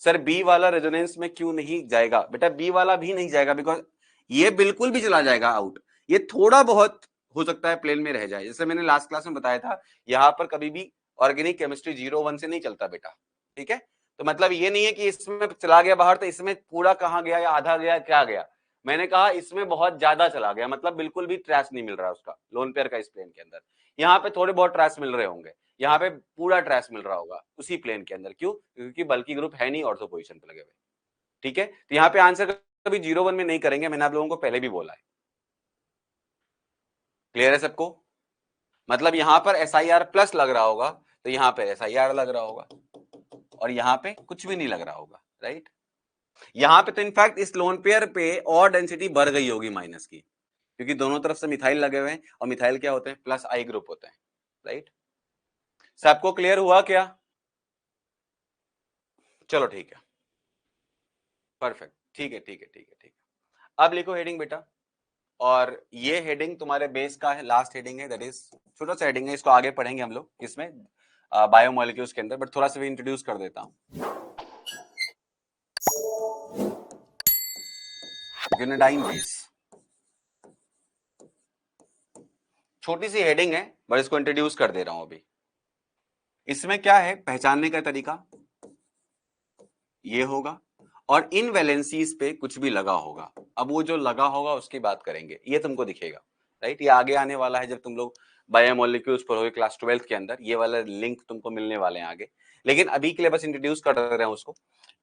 सर बी वाला रेजोनेंस में क्यों नहीं जाएगा? बेटा बी वाला भी नहीं जाएगा, बिकॉज ये बिल्कुल भी चला जाएगा आउट। ये थोड़ा बहुत हो सकता है प्लेन में रह जाए, जैसे मैंने लास्ट क्लास में बताया था, यहां पर कभी भी ऑर्गेनिक केमिस्ट्री 0-1 से नहीं चलता बेटा, ठीक है। तो मतलब ये नहीं है कि इसमें चला गया बाहर तो इसमें पूरा कहां गया या आधा गया क्या गया। मैंने कहा इसमें बहुत ज्यादा चला गया, मतलब बिल्कुल भी ट्रैश नहीं मिल रहा उसका लोन पेयर का इस प्लेन के अंदर। यहाँ पे थोड़े बहुत ट्रैश मिल रहे होंगे, यहाँ पे पूरा ट्रैश मिल रहा होगा उसी प्लेन के अंदर। क्यों? क्योंकि बल्कि ग्रुप है नहीं ऑर्थो पोजीशन पे लगे हुए, ठीक है। तो यहाँ पे आंसर कभी 0-1 में नहीं करेंगे, मैंने आप लोगों को पहले भी बोला है। क्लियर है सबको? मतलब यहां पर SIR प्लस लग रहा होगा तो यहाँ पे SIR लग रहा होगा, और यहाँ पे कुछ भी नहीं लग रहा होगा, राइट। यहाँ पे तो इनफैक्ट इस लोन पेयर पे और डेंसिटी बढ़ गई होगी माइनस की, क्योंकि दोनों तरफ से मिथाइल लगे हुए हैं, और मिथाइल क्या होते हैं? प्लस I ग्रुप होते हैं, राइट। सबको क्लियर हुआ क्या? चलो ठीक है, परफेक्ट, ठीक है ठीक है ठीक है ठीक है। अब लिखो हेडिंग बेटा, और ये हेडिंग तुम्हारे बेस का है, लास्ट हेडिंग है, दैट इज छोटा सा हेडिंग है, इसको आगे पढ़ेंगे हम लोग इसमें बायोमोलिक्यूल्स के अंदर, बट थोड़ा सा भी इंट्रोड्यूस कर देता हूं। ग्रेनाडाइन बेस, छोटी सी हेडिंग है बट इसको इंट्रोड्यूस कर दे रहा हूं अभी। इसमें क्या है पहचानने का तरीका? ये होगा, और इन वैलेंसीज पे कुछ भी लगा होगा। अब वो जो लगा होगा उसकी बात करेंगे, ये तुमको दिखेगा, राइट। ये आगे आने वाला है जब तुम लोग बायोमोलिक्यूल्स पढ़ोगे क्लास 12 के अंदर, ये वाला लिंक तुमको मिलने वाले हैं आगे, लेकिन अभी के लिए बस इंट्रोड्यूस कर रहे हैं उसको।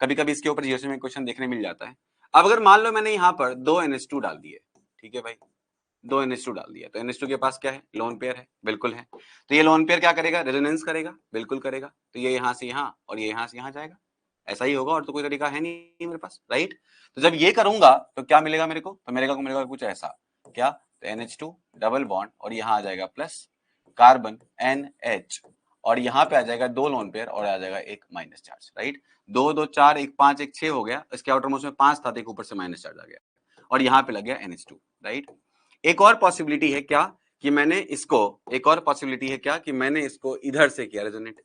कभी कभी इसके ऊपर जीएस में क्वेश्चन देखने मिल जाता है। अब अगर मान लो मैंने यहाँ पर 2 NH2 डाल दिए, ठीक है भाई, 2 NH2 डाल दिया, तो NH2 के पास क्या है, लोन पेयर है, बिल्कुल है। तो ये लोन पेयर क्या करेगा, रेजोनेंस करेगा, बिल्कुल करेगा। तो ये यहाँ से यहाँ और ये यहाँ से यहाँ जाएगा, ऐसा ही होगा, और तो कोई तरीका है नहीं मेरे पास, राइट। तो जब ये करूंगा तो क्या मिलेगा मेरे को, तो मिलेगा कुछ ऐसा, क्या, तो NH2 डबल बॉन्ड और यहाँ आ जाएगा प्लस कार्बन NH, और यहाँ पे आ जाएगा 2 लोन पेयर और आ जाएगा एक माइनस चार्ज, राइट। 2 2 4 1 5 1 6 हो गया, इसके आउटर मोस्ट में 5 था, एक ऊपर से माइनस चार्ज आ गया, और यहाँ पे लग गया NH2, राइट। एक और पॉसिबिलिटी है क्या, कि मैंने इसको, एक और पॉसिबिलिटी है क्या कि मैंने इसको इधर से किया रेजोनेट।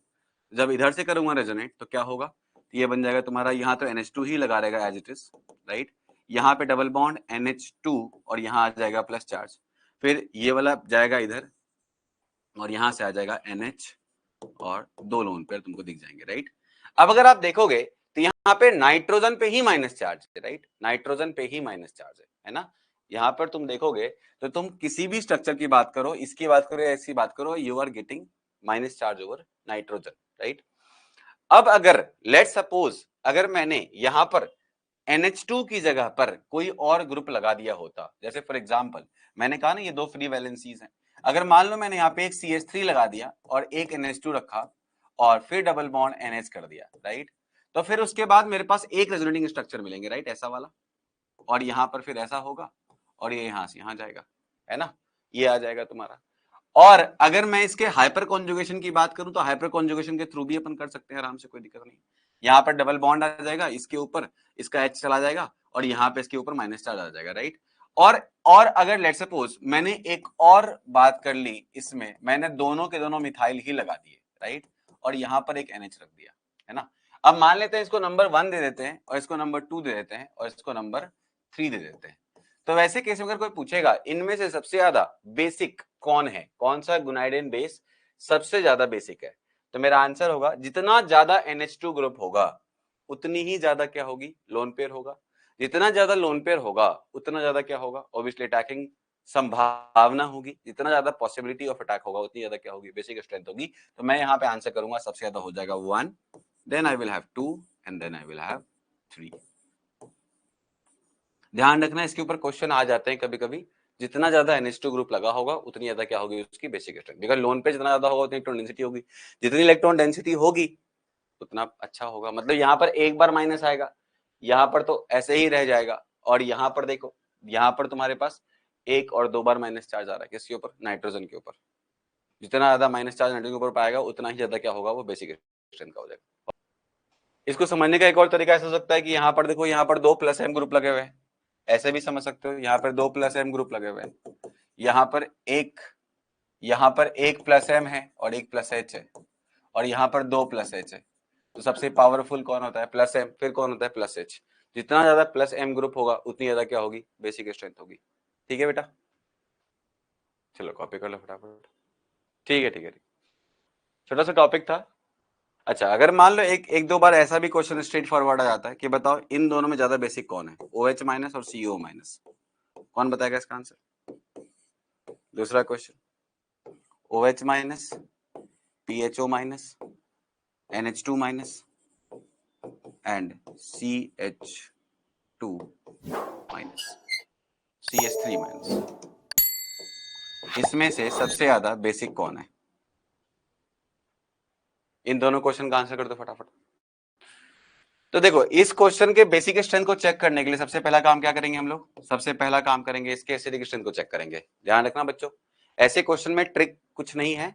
जब इधर से करूंगा रेजोनेट तो क्या होगा, ये बन जाएगा तुम्हारा, यहाँ तो NH2 ही लगा रहेगा एज इट इज, राइट। यहाँ पे डबल बॉन्ड NH2 और यहाँ आ जाएगा प्लस चार्ज, फिर ये वाला जाएगा इधर और यहाँ से आ जाएगा NH और 2 लोन पेयर तुमको दिख जाएंगे, राइट। अब अगर आप देखोगे तो यहाँ पे नाइट्रोजन पे ही माइनस चार्ज है, राइट, नाइट्रोजन पे ही माइनस चार्ज है ना। यहाँ पर तुम देखोगे तो तुम किसी भी स्ट्रक्चर की बात करो, इसकी बात करो, ऐसी बात करो, you are getting minus charge over nitrogen, right. अब अगर लेट सपोज अगर मैंने यहाँ पर NH2 की जगह पर कोई और ग्रुप लगा दिया होता, जैसे फॉर एग्जांपल मैंने कहा ना ये 2 फ्री वैलेंसीज हैं, अगर मान लो मैंने यहाँ पे एक CH3 लगा दिया और एक NH2 रखा और फिर डबल बॉन्ड NH कर दिया, राइट, तो फिर उसके बाद मेरे पास एक रेजोनेटिंग स्ट्रक्चर मिलेंगे, राइट, ऐसा वाला, और यहाँ पर फिर ऐसा होगा और ये यहाँ से यहाँ जाएगा, है ना, ये आ जाएगा तुम्हारा। और अगर मैं इसके हाइपर कॉन्जुगेशन की बात करूं तो हाइपर कॉन्जुगेशन के थ्रू भी अपन कर सकते हैं आराम से, कोई दिक्कत नहीं। यहाँ पर डबल बॉन्ड आ जाएगा, इसके ऊपर इसका H चला जाएगा और यहाँ पे इसके ऊपर माइनस चार्ज आ जाएगा, राइट। और अगर लेट सपोज मैंने एक और बात कर ली, इसमें मैंने दोनों के दोनों मिथाइल ही लगा दिए, राइट, और यहाँ पर एक NH रख दिया, है ना। अब मान लेते हैं इसको नंबर 1 दे देते हैं और इसको नंबर 2 दे देते हैं और इसको नंबर 3 दे देते हैं। तो वैसे केस में अगर कोई पूछेगा इनमें से सबसे ज्यादा बेसिक कौन है, कौन सा गुनाइडेन बेस सबसे ज्यादा बेसिक है, तो मेरा आंसर होगा जितना ज्यादा NH2 ग्रुप होगा उतनी ही ज्यादा क्या होगी, लोन पेयर होगा। जितना ज्यादा लोन पेयर होगा उतना ज्यादा क्या होगा, ऑब्वियसली अटैकिंग संभावना होगी। जितना ज्यादा पॉसिबिलिटी ऑफ अटैक होगा उतनी ज्यादा क्या होगी, बेसिक स्ट्रेंथ होगी। तो मैं यहाँ पे आंसर करूंगा सबसे ज्यादा हो जाएगा 1, then I will have 2 and then I will have 3। ध्यान रखना इसके ऊपर क्वेश्चन आ जाते हैं कभी कभी, जितना ज्यादा NH2 ग्रुप लगा होगा उतनी ज्यादा क्या होगी उसकी बेसिक स्ट्रेंथ, बिकॉज लोन पे जितना ज्यादा होगा उतनी इलेक्ट्रॉन डेंसिटी होगी, जितनी इलेक्ट्रॉन डेंसिटी होगी उतना अच्छा होगा। मतलब यहाँ पर एक बार माइनस आएगा, यहाँ पर तो ऐसे ही रह जाएगा, और यहाँ पर देखो यहाँ पर तुम्हारे पास 1 और 2 बार माइनस चार्ज आ रहा है, किसके ऊपर, नाइट्रोजन के ऊपर। जितना ज्यादा माइनस चार्ज नाइट्रोजन के ऊपर पाएगा उतना ही ज्यादा क्या होगा, वो बेसिक स्ट्रेंथ का हो जाएगा। इसको समझने का एक और तरीका ऐसा हो सकता है कि यहाँ पर देखो, यहाँ पर 2 प्लस M ग्रुप लगे हुए हैं, ऐसे भी समझ सकते हो, यहाँ पर 2 प्लस M ग्रुप लगे हुए हैं, यहाँ पर एक प्लस M है और एक प्लस H है, और यहाँ पर 2 प्लस H है। तो सबसे पावरफुल कौन होता है, प्लस M, फिर कौन होता है, प्लस H। जितना ज्यादा प्लस M ग्रुप होगा उतनी ज्यादा क्या होगी, बेसिक स्ट्रेंथ होगी। ठीक है बेटा, चलो कॉपी कर लो फटाफट। ठीक है ठीक है, छोटा सा टॉपिक था। अच्छा, अगर मान लो एक दो बार ऐसा भी क्वेश्चन स्ट्रेट फॉरवर्ड आ जाता है कि बताओ इन दोनों में ज्यादा बेसिक कौन है, OH माइनस और CO माइनस, कौन बताएगा इसका आंसर। दूसरा question, OH minus, PHO minus, NH2 minus and CH2 minus, CH3 minus, इसमें से सबसे ज्यादा बेसिक कौन है। इन दोनों क्वेश्चन का आंसर कर दो फटाफट। तो देखो, इस क्वेश्चन के बेसिक स्ट्रेंथ को चेक करने के लिए सबसे पहला काम क्या करेंगे हम लोग, सबसे पहला काम करेंगे इसके एसिडिक स्ट्रेंथ को चेक करेंगे। ध्यान रखना बच्चों, ऐसे क्वेश्चन में ट्रिक कुछ नहीं है,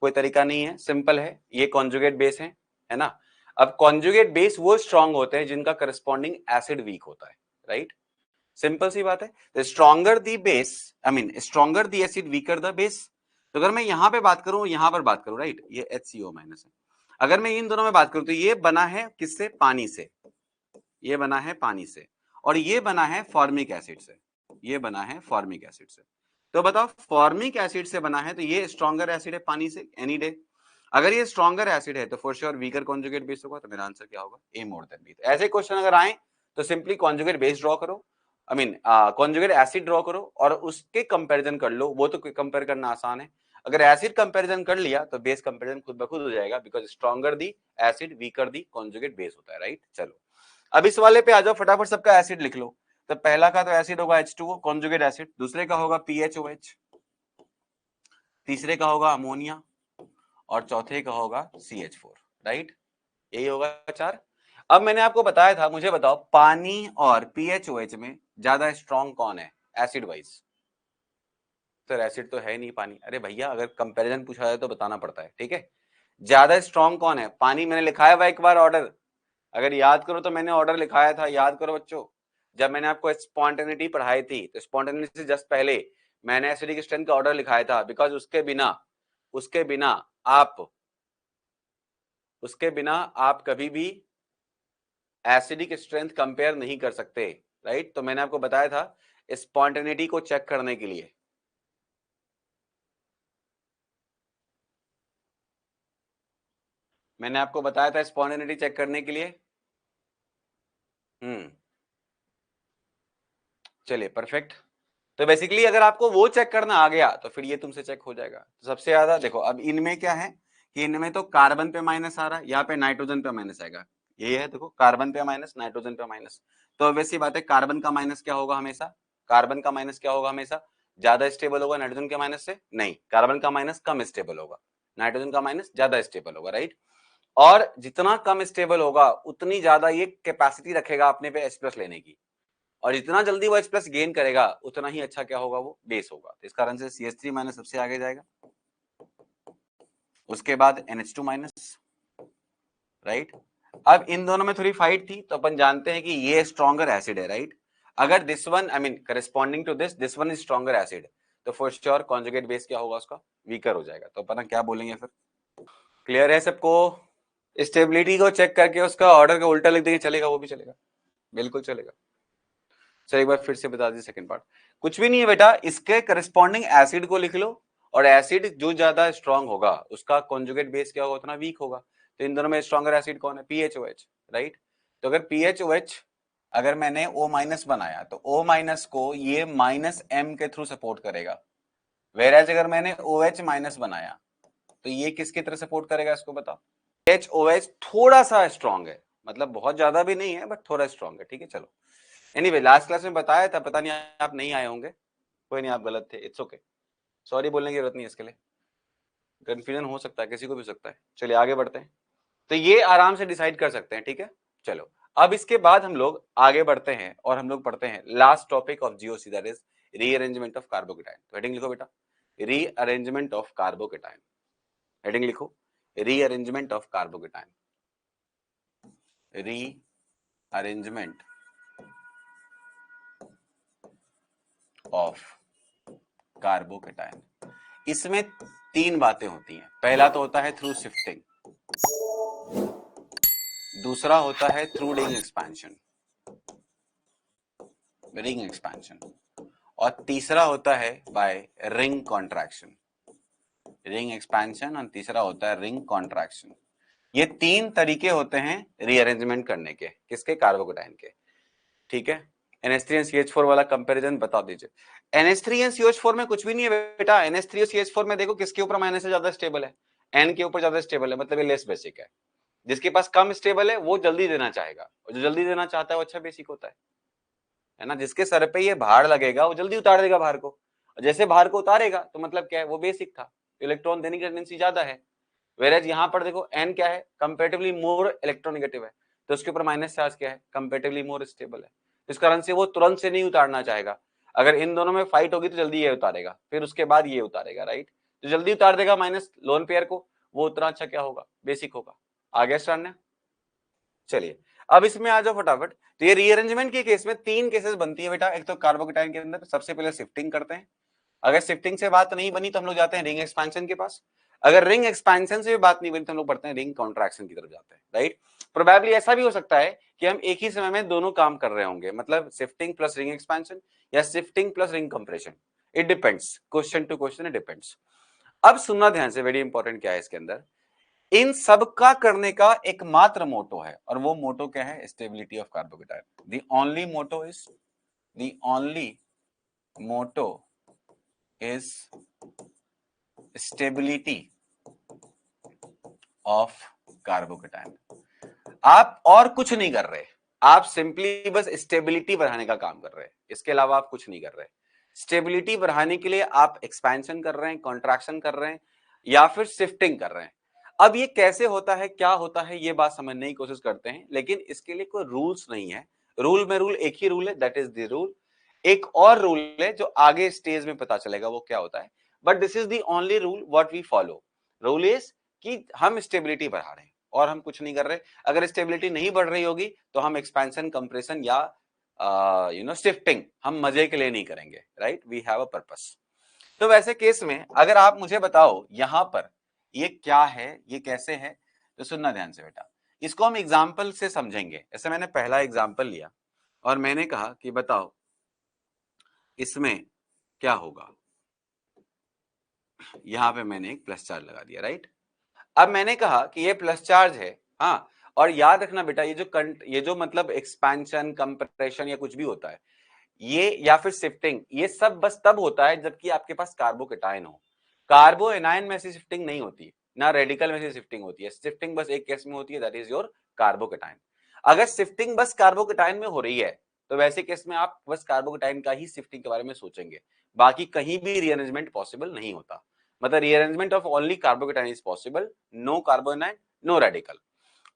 कोई तरीका नहीं है, सिंपल है। ये कॉन्जुगेट बेस है ना। अब कॉन्जुगेट बेस वो स्ट्रांग होते हैं जिनका करस्पॉन्डिंग एसिड वीक होता है, राइट, सिंपल सी बात है। Stronger the base, I mean stronger the acid weaker the base. तो अगर मैं यहां पे बात करूं, यहां पर बात करूं, राइट, ये HCO माइनस है। अगर मैं इन दोनों में बात करूं तो ये बना है किससे, पानी से, ये बना है पानी से, और ये बना है फॉर्मिक एसिड से, ये बना है फॉर्मिक एसिड से। तो बताओ, फॉर्मिक एसिड से बना है तो ये स्ट्रॉन्गर एसिड है पानी से एनी डे। अगर ये स्ट्रॉन्गर एसिड है तो for sure weaker conjugate base होगा, तो मेरा आंसर क्या होगा, A मोर देन B। ऐसे क्वेश्चन अगर आए तो सिंपली कॉन्जुगेट बेस ड्रॉ करो, I mean conjugate acid draw करो और उसके कंपैरिजन कर लो। वो तो कंपेयर करना आसान है। अगर एसिड कंपैरिजन कर लिया तो बेस कंपैरिजन खुद ब खुद हो जाएगा, because stronger the acid weaker the conjugate base होता है, राइट। चलो अब इस वाले पे आ जाओ, फटाफट सबका एसिड लिख लो। तो पहला का तो एसिड होगा H2O कॉन्जुगेट एसिड, दूसरे का होगा PHOH, तीसरे का होगा अमोनिया और चौथे का होगा CH4, राइट। यही होगा 4। अब मैंने आपको बताया था, मुझे बताओ पानी और PHOH में ज्यादा स्ट्रॉन्ग कौन है एसिड वाइज? सर एसिड तो है नहीं पानी। अरे भैया अगर कंपैरिजन पूछा जाए तो बताना पड़ता है, ठीक है। ज्यादा स्ट्रॉन्ग कौन है? पानी। मैंने लिखाया हुआ एक बार ऑर्डर, अगर याद करो तो मैंने ऑर्डर लिखाया था, याद करो बच्चों। जब मैंने आपको स्पॉन्टेनिटी पढ़ाई थी तो स्पॉन्टेनिटी से जस्ट पहले मैंने एसिडिक स्ट्रेंथ का ऑर्डर लिखाया था, बिकॉज उसके बिना आप कभी भी एसिडिक स्ट्रेंथ कंपेयर नहीं कर सकते, राइट। तो मैंने आपको बताया था स्पॉन्टेनिटी को चेक करने के लिए, मैंने आपको बताया था स्पॉन्टेनिटी चेक करने के लिए। चलिए परफेक्ट। तो बेसिकली अगर आपको वो चेक करना आ गया तो फिर ये तुमसे चेक हो जाएगा। तो सबसे ज्यादा देखो, अब इनमें क्या है कि इनमें तो कार्बन पे माइनस आ रहा है, यहाँ पे नाइट्रोजन पे माइनस आएगा। ये है देखो, कार्बन पे माइनस नाइट्रोजन पे माइनस। तो वैसी बात है, कार्बन का माइनस क्या होगा हमेशा? कार्बन का माइनस क्या होगा हमेशा? ज्यादा स्टेबल होगा नाइट्रोजन के माइनस से? नहीं, कार्बन का माइनस कम स्टेबल होगा, नाइट्रोजन का माइनस ज्यादा स्टेबल होगा, राइट। और जितना कम स्टेबल होगा उतनी ज्यादा ये कैपेसिटी रखेगा अपने पे H+ लेने की, और जितना जल्दी वो H+ गेन करेगा उतना ही अच्छा क्या होगा, वो बेस होगा। तो इस कारण से CH3 माइनस सबसे आगे जाएगा, उसके बाद NH2 माइनस, राइट। अब इन दोनों में थोड़ी फाइट थी, तो अपन जानते हैं कि ये स्ट्रॉन्गर एसिड है, राइट। अगर this one I mean corresponding to this one is stronger acid, तो फॉर श्योर कॉन्जुगेट बेस क्या होगा उसका? वीकर हो जाएगा। तो अपन क्या बोलेंगे फिर? क्लियर है सबको? स्टेबिलिटी को चेक करके उसका ऑर्डर का उल्टा लिख देंगे, चलेगा? वो भी चलेगा, बिल्कुल चलेगा। चलो एक बार फिर से बता दीजिए सेकंड पार्ट। कुछ भी नहीं है बेटा, इसके करस्पॉन्डिंग एसिड को लिख लो, और एसिड जो ज्यादा स्ट्रांग होगा उसका कॉन्जुगेट बेस क्या होगा, उतना वीक होगा। तो इन दोनों में स्ट्रॉन्गर एसिड कौन है? PHOH, right. तो अगर PHOH अगर मैंने O- बनाया तो O- को ये -M के थ्रू सपोर्ट करेगा, वेराज अगर मैंने OH- बनाया तो ये किसकी तरह सपोर्ट करेगा, इसको बताओ। HOH थोड़ा सा स्ट्रॉन्ग है, मतलब बहुत ज्यादा भी नहीं है बट थोड़ा स्ट्रॉन्ग है, ठीक है। चलो एनीवे, लास्ट क्लास में बताया था, पता नहीं आप नहीं आए होंगे, कोई नहीं, आप गलत थे, इट्स ओके, सॉरी बोलने की जरूरत नहीं है इसके लिए। कंफ्यूजन हो सकता है, किसी को भी हो सकता है। चलिए आगे बढ़ते हैं। तो ये आराम से डिसाइड कर सकते हैं, ठीक है। चलो अब इसके बाद हम लोग आगे बढ़ते हैं और हम लोग पढ़ते हैं last topic of GOC, that is rearrangement of carbocation. तो हेडिंग लिखो बेटा, रीअरेंजमेंट ऑफ कार्बोकेटाइन। हेडिंग लिखो, rearrangement of carbocation, rearrangement of carbocation. इसमें 3 बातें होती हैं। पहला तो होता है थ्रू शिफ्टिंग, दूसरा होता है थ्रू रिंग एक्सपेंशन, और तीसरा होता है bye ring contraction. Ring expansion और तीसरा होता है रिंग कॉन्ट्रैक्शन। ये 3 तरीके होते हैं रीअरेंजमेंट करने के, किसके? कार्बोकेटाइन के, ठीक है। NH3 CH4 वाला कंपैरिजन बता दीजिए। NH3 CH4 में कुछ भी नहीं है बेटा। NH3 CH4 में देखो किसके ऊपर माइनस से ज्यादा स्टेबल है? N के ऊपर ज्यादा स्टेबल है, मतलब ये लेस बेसिक है। जिसके पास कम स्टेबल है वो जल्दी देना चाहेगा, और जो जल्दी देना चाहता है वो अच्छा बेसिक होता है ना। जिसके सर पे ये भार लगेगा वो जल्दी उतार देगा भार को, और जैसे भार को उतारेगा तो मतलब क्या है, वो बेसिक था, इलेक्ट्रॉन देने की टेंडेंसी ज्यादा है। वेरेज यहाँ पर देखो N क्या है, कंपेरेटिवली मोर इलेक्ट्रोनेगेटिव है, तो उसके ऊपर माइनस चार्ज क्या है, कंपेरेटिवली मोर स्टेबल है। इस कारण से वो तुरंत से नहीं उतारना चाहेगा। अगर इन दोनों में फाइट होगी तो जल्दी ये उतारेगा, फिर उसके बाद ये उतारेगा, राइट। जो जल्दी उतार देगा माइनस लोन पेयर को, वो उतना अच्छा क्या होगा, बेसिक होगा। आगे स्टार्ट ने। चलिए अब इसमें आ जाओ फटाफट। तो ये रीअरेंजमेंट के केस में 3 केसेस बनती है बेटा। एक तो कार्बोकेटाइन के अंदर सबसे पहले शिफ्टिंग करते हैं, अगर शिफ्टिंग से बात नहीं बनी तो हम लोग जाते हैं रिंग एक्सपेंशन के पास, अगर रिंग एक्सपेंशन से भी बात नहीं बनी तो हम लोग पढ़ते हैं रिंग कॉन्ट्रैक्शन की तरफ जाते हैं, राइट। प्रोबेबली ऐसा भी हो सकता है कि हम एक ही समय में दोनों काम कर रहे होंगे, मतलब शिफ्टिंग प्लस रिंग एक्सपेंशन या shifting plus ring compression, it depends, question to question it depends. अब सुनना ध्यान से, वेरी इंपॉर्टेंट क्या है इसके अंदर, इन सब का करने का एकमात्र मोटो है, और वो मोटो क्या है, stability of carbocation. The only motto is, the only motto is stability of carbocation. आप और कुछ नहीं कर रहे, आप सिंपली बस स्टेबिलिटी बढ़ाने का काम कर रहे हैं, इसके अलावा आप कुछ नहीं कर रहे। स्टेबिलिटी बढ़ाने के लिए आप एक्सपेंशन कर रहे हैं, कॉन्ट्रैक्शन कर रहे हैं, या फिर शिफ्टिंग कर रहे हैं। अब ये कैसे होता है, क्या होता है, ये बात समझने की कोशिश करते हैं, लेकिन इसके लिए कोई रूल्स नहीं है। रूल में रूल एक ही रूल है, दैट इज द रूल। एक और रूल है जो आगे स्टेज में पता चलेगा वो क्या होता है, but this is the only rule what we follow. Rule इज कि हम स्टेबिलिटी बढ़ा रहे हैं और हम कुछ नहीं कर रहे। अगर स्टेबिलिटी नहीं बढ़ रही होगी तो हम एक्सपेंशन, कंप्रेशन या शिफ्टिंग हम मजे के लिए नहीं करेंगे, right, we have a purpose. तो वैसे केस में अगर आप मुझे बताओ यहां पर ये क्या है, ये कैसे है, तो सुनना ध्यान से बेटा, इसको हम एग्जाम्पल से समझेंगे। ऐसे मैंने पहला एग्जाम्पल लिया और मैंने कहा कि बताओ इसमें क्या होगा, यहां पे मैंने एक प्लस चार्ज लगा दिया, राइट। अब मैंने कहा कि ये प्लस चार्ज है, हाँ, और याद रखना बेटा ये जो मतलब एक्सपेंशन, कंप्रेशन या कुछ भी होता है, ये या फिर शिफ्टिंग, ये सब बस तब होता है जबकि आपके पास कार्बोकेटाइन हो। कार्बो एनायन में से शिफ्टिंग नहीं होती, ना रेडिकल में से शिफ्टिंग होती है। शिफ्टिंग बस एक केस में होती है, दैट इज योर कार्बोकेटाइन। अगर शिफ्टिंग बस कार्बोकेटाइन में हो रही है तो वैसे केस में आप बस कार्बोकेटाइन का ही शिफ्टिंग के बारे में सोचेंगे, बाकी कहीं भी रीअरेंजमेंट पॉसिबल नहीं होता। मतलब rearrangement of only carbocation is possible, no carbanion, no radical.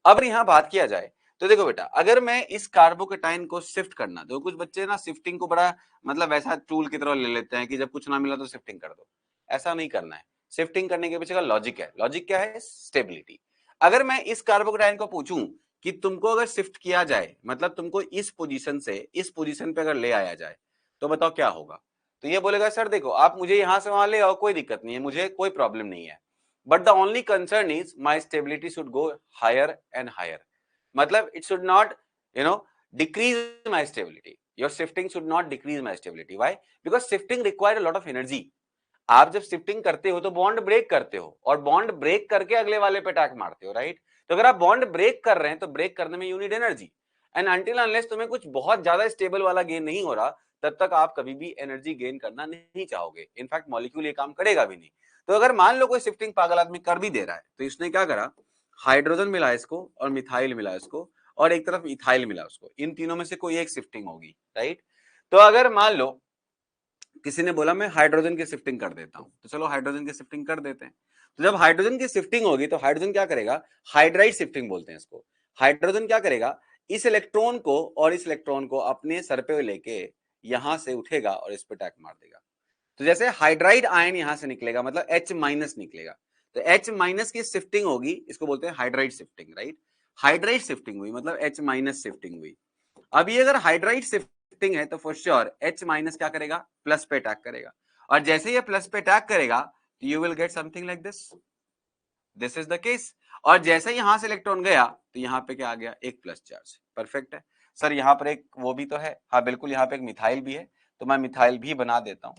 अब यहाँ बात किया जाए तो देखो बेटा, अगर मैं इस कार्बोकेटाइन को शिफ्ट करना, तो कुछ बच्चे ना शिफ्टिंग को बड़ा मतलब वैसा टूल की तरह ले लेते हैं कि जब कुछ ना मिला तो शिफ्टिंग कर दो। ऐसा नहीं करना है। शिफ्टिंग करने के पीछे का लॉजिक है, लॉजिक क्या है, स्टेबिलिटी। अगर मैं इस कार्बोकेटाइन को पूछूं कि तुमको अगर शिफ्ट किया जाए, मतलब तुमको इस पोजीशन से इस पोजीशन पे अगर ले आया जाए, तो बताओ क्या होगा। तो ये बोलेगा सर देखो आप मुझे यहां से वहां ले आओ, कोई दिक्कत नहीं है, मुझे कोई प्रॉब्लम नहीं है, but the only concern is my stability should go higher and higher. मतलब it should not you know decrease my stability, your shifting should not decrease my stability, why, because shifting require a lot of energy। आप जब shifting करते हो तो bond break करते हो और bond break करके अगले वाले पे अटैक मारते हो, राइट। तो अगर आप बॉन्ड ब्रेक कर रहे हैं तो ब्रेक करने में you need energy, and until unless तुम्हें कुछ बहुत ज्यादा स्टेबल वाला गेन नहीं हो रहा, तब तक आप कभी भी एनर्जी गेन करना नहीं चाहोगे। इनफैक्ट मॉलिक्यूल ये काम करेगा भी नहीं। तो अगर मान लो कोई शिफ्टिंग पागल आदमी कर भी दे रहा है, तो इसने क्या करा, हाइड्रोजन मिला इसको और मिथाइल मिला इसको और एक तरफ इथाइल मिला उसको, इन तीनों में से कोई एक शिफ्टिंग होगी, राइट। तो अगर मान लो किसी ने बोला मैं हाइड्रोजन की शिफ्टिंग कर देता हूं, तो चलो हाइड्रोजन की शिफ्टिंग कर देते हैं। तो जब हाइड्रोजन की शिफ्टिंग होगी तो हाइड्रोजन क्या करेगा, हाइड्राइड शिफ्टिंग बोलते हैं इसको। हाइड्रोजन क्या करेगा, इस इलेक्ट्रॉन को और इस इलेक्ट्रॉन को अपने सर पे लेके यहां से उठेगा और इस पे अटैक मार देगा। तो जैसे हाइड्राइड आयन यहां से निकलेगा, मतलब H माइनस निकलेगा, तो H माइनस की शिफ्टिंग होगी, इसको बोलते हैं hydride shifting, right. Hydride shifting हुई मतलब H माइनस शिफ्टिंग हुई। अब ये अगर हाइड्राइड शिफ्टिंग है तो फॉर श्योर H माइनस क्या करेगा, प्लस पे अटैक करेगा, और जैसे ये प्लस पे अटैक करेगा तो you will get something like this, this is the case. और जैसे यहां से इलेक्ट्रॉन गया तो यहाँ पे क्या आ गया, एक प्लस चार्ज, परफेक्ट है। सर यहाँ पर एक वो भी तो है, हाँ बिल्कुल, यहाँ पे एक मिथाइल भी है, तो मैं मिथाइल भी बना देता हूँ,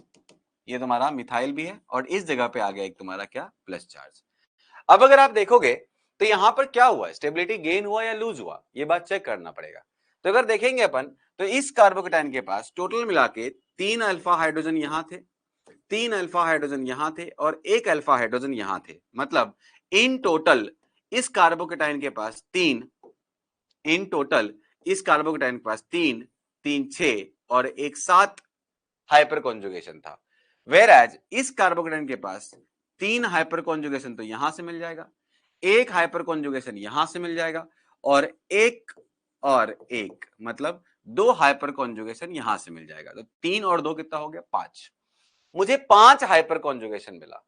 ये तुम्हारा मिथाइल भी है और इस जगह पे आ गया एक तुम्हारा क्या, प्लस चार्ज। अब अगर आप देखोगे तो यहां पर क्या हुआ, स्टेबिलिटी गेन हुआ या लूज हुआ, ये बात चेक करना पड़ेगा। तो अगर देखेंगे अपन तो इस कार्बोकेटाइन के पास टोटल मिला के 3 अल्फा हाइड्रोजन यहां थे, 3 अल्फा हाइड्रोजन यहां थे और 1 अल्फा हाइड्रोजन यहां थे। मतलब इन टोटल इस कार्बोकेटाइन के पास इन टोटल इस कार्बोकेटाइन के पास 3 3 6 और एक 7 हाइपर कॉन्जुगेशन था। वेयर एज इस कार्बोकेटाइन के पास 3 हाइपर कॉन्जुगेशन तो यहां से मिल जाएगा, एक हाइपर कॉन्जुगेशन यहां से मिल जाएगा और एक मतलब 2 हाइपर कॉन्जुगेशन यहां से मिल जाएगा। तो 3 और 2 कितना हो गया, 5। मुझे 5 हाइपर कॉन्जुगेशन मिला।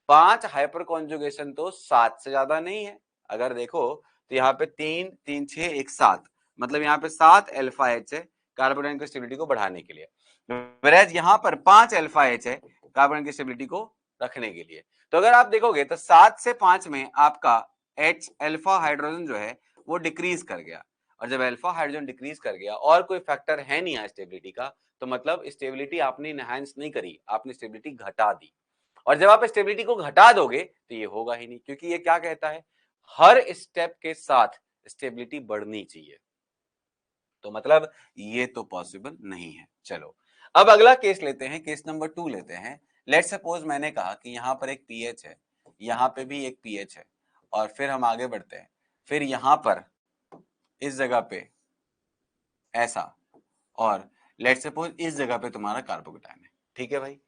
5 हाइपर कॉन्जुगेशन तो 7 से ज्यादा नहीं है। अगर देखो तो यहाँ पे 3 3 6 1 7, मतलब यहाँ पे 7 अल्फा एच है कार्बोनाइट की स्टेबिलिटी को बढ़ाने के लिए, वेयरएज यहाँ पर 5 अल्फा एच है कार्बन की स्टेबिलिटी को रखने के लिए। तो अगर आप देखोगे तो 7 से 5 में आपका H अल्फा हाइड्रोजन जो है वो डिक्रीज कर गया, और जब अल्फा हाइड्रोजन डिक्रीज कर गया और कोई फैक्टर है नहीं है स्टेबिलिटी का, तो मतलब स्टेबिलिटी आपने इनहैंस नहीं करी, आपने स्टेबिलिटी घटा दी। और जब आप स्टेबिलिटी को घटा दोगे तो ये होगा ही नहीं, क्योंकि ये क्या कहता है, हर स्टेप के साथ स्टेबिलिटी बढ़नी चाहिए। तो मतलब ये तो पॉसिबल नहीं है। चलो अब अगला केस लेते हैं, केस नंबर 2 लेते हैं। लेट्स सपोज मैंने कहा कि यहाँ पर एक पीएच है, यहाँ पे भी एक पीएच है, और फिर हम आगे बढ़ते हैं, फिर यहाँ पर इस जगह पे ऐसा, और लेट्स सपोज इस जगह पे तुम्हारा कार्बोकेटायन है। ठीक है भाई,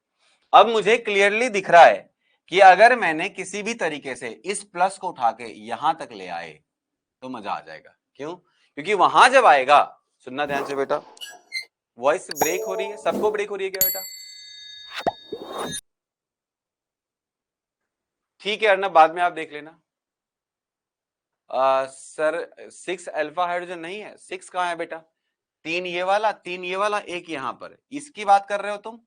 अब मुझे क्लियरली दिख रहा है कि अगर मैंने किसी भी तरीके से इस प्लस को उठा के यहां तक ले आए तो मजा आ जाएगा। क्यों? क्योंकि वहां जब आएगा, सुनना ध्यान से बेटा, वॉइस ब्रेक हो रही है, सबको ब्रेक हो रही है क्या बेटा? ठीक है अर्नब, बाद में आप देख लेना। सर 6 अल्फा हाइड्रोजन नहीं है, 6 कहां है बेटा? 3 ये वाला, 3 ये वाला, एक यहां पर, इसकी बात कर रहे हो तुम?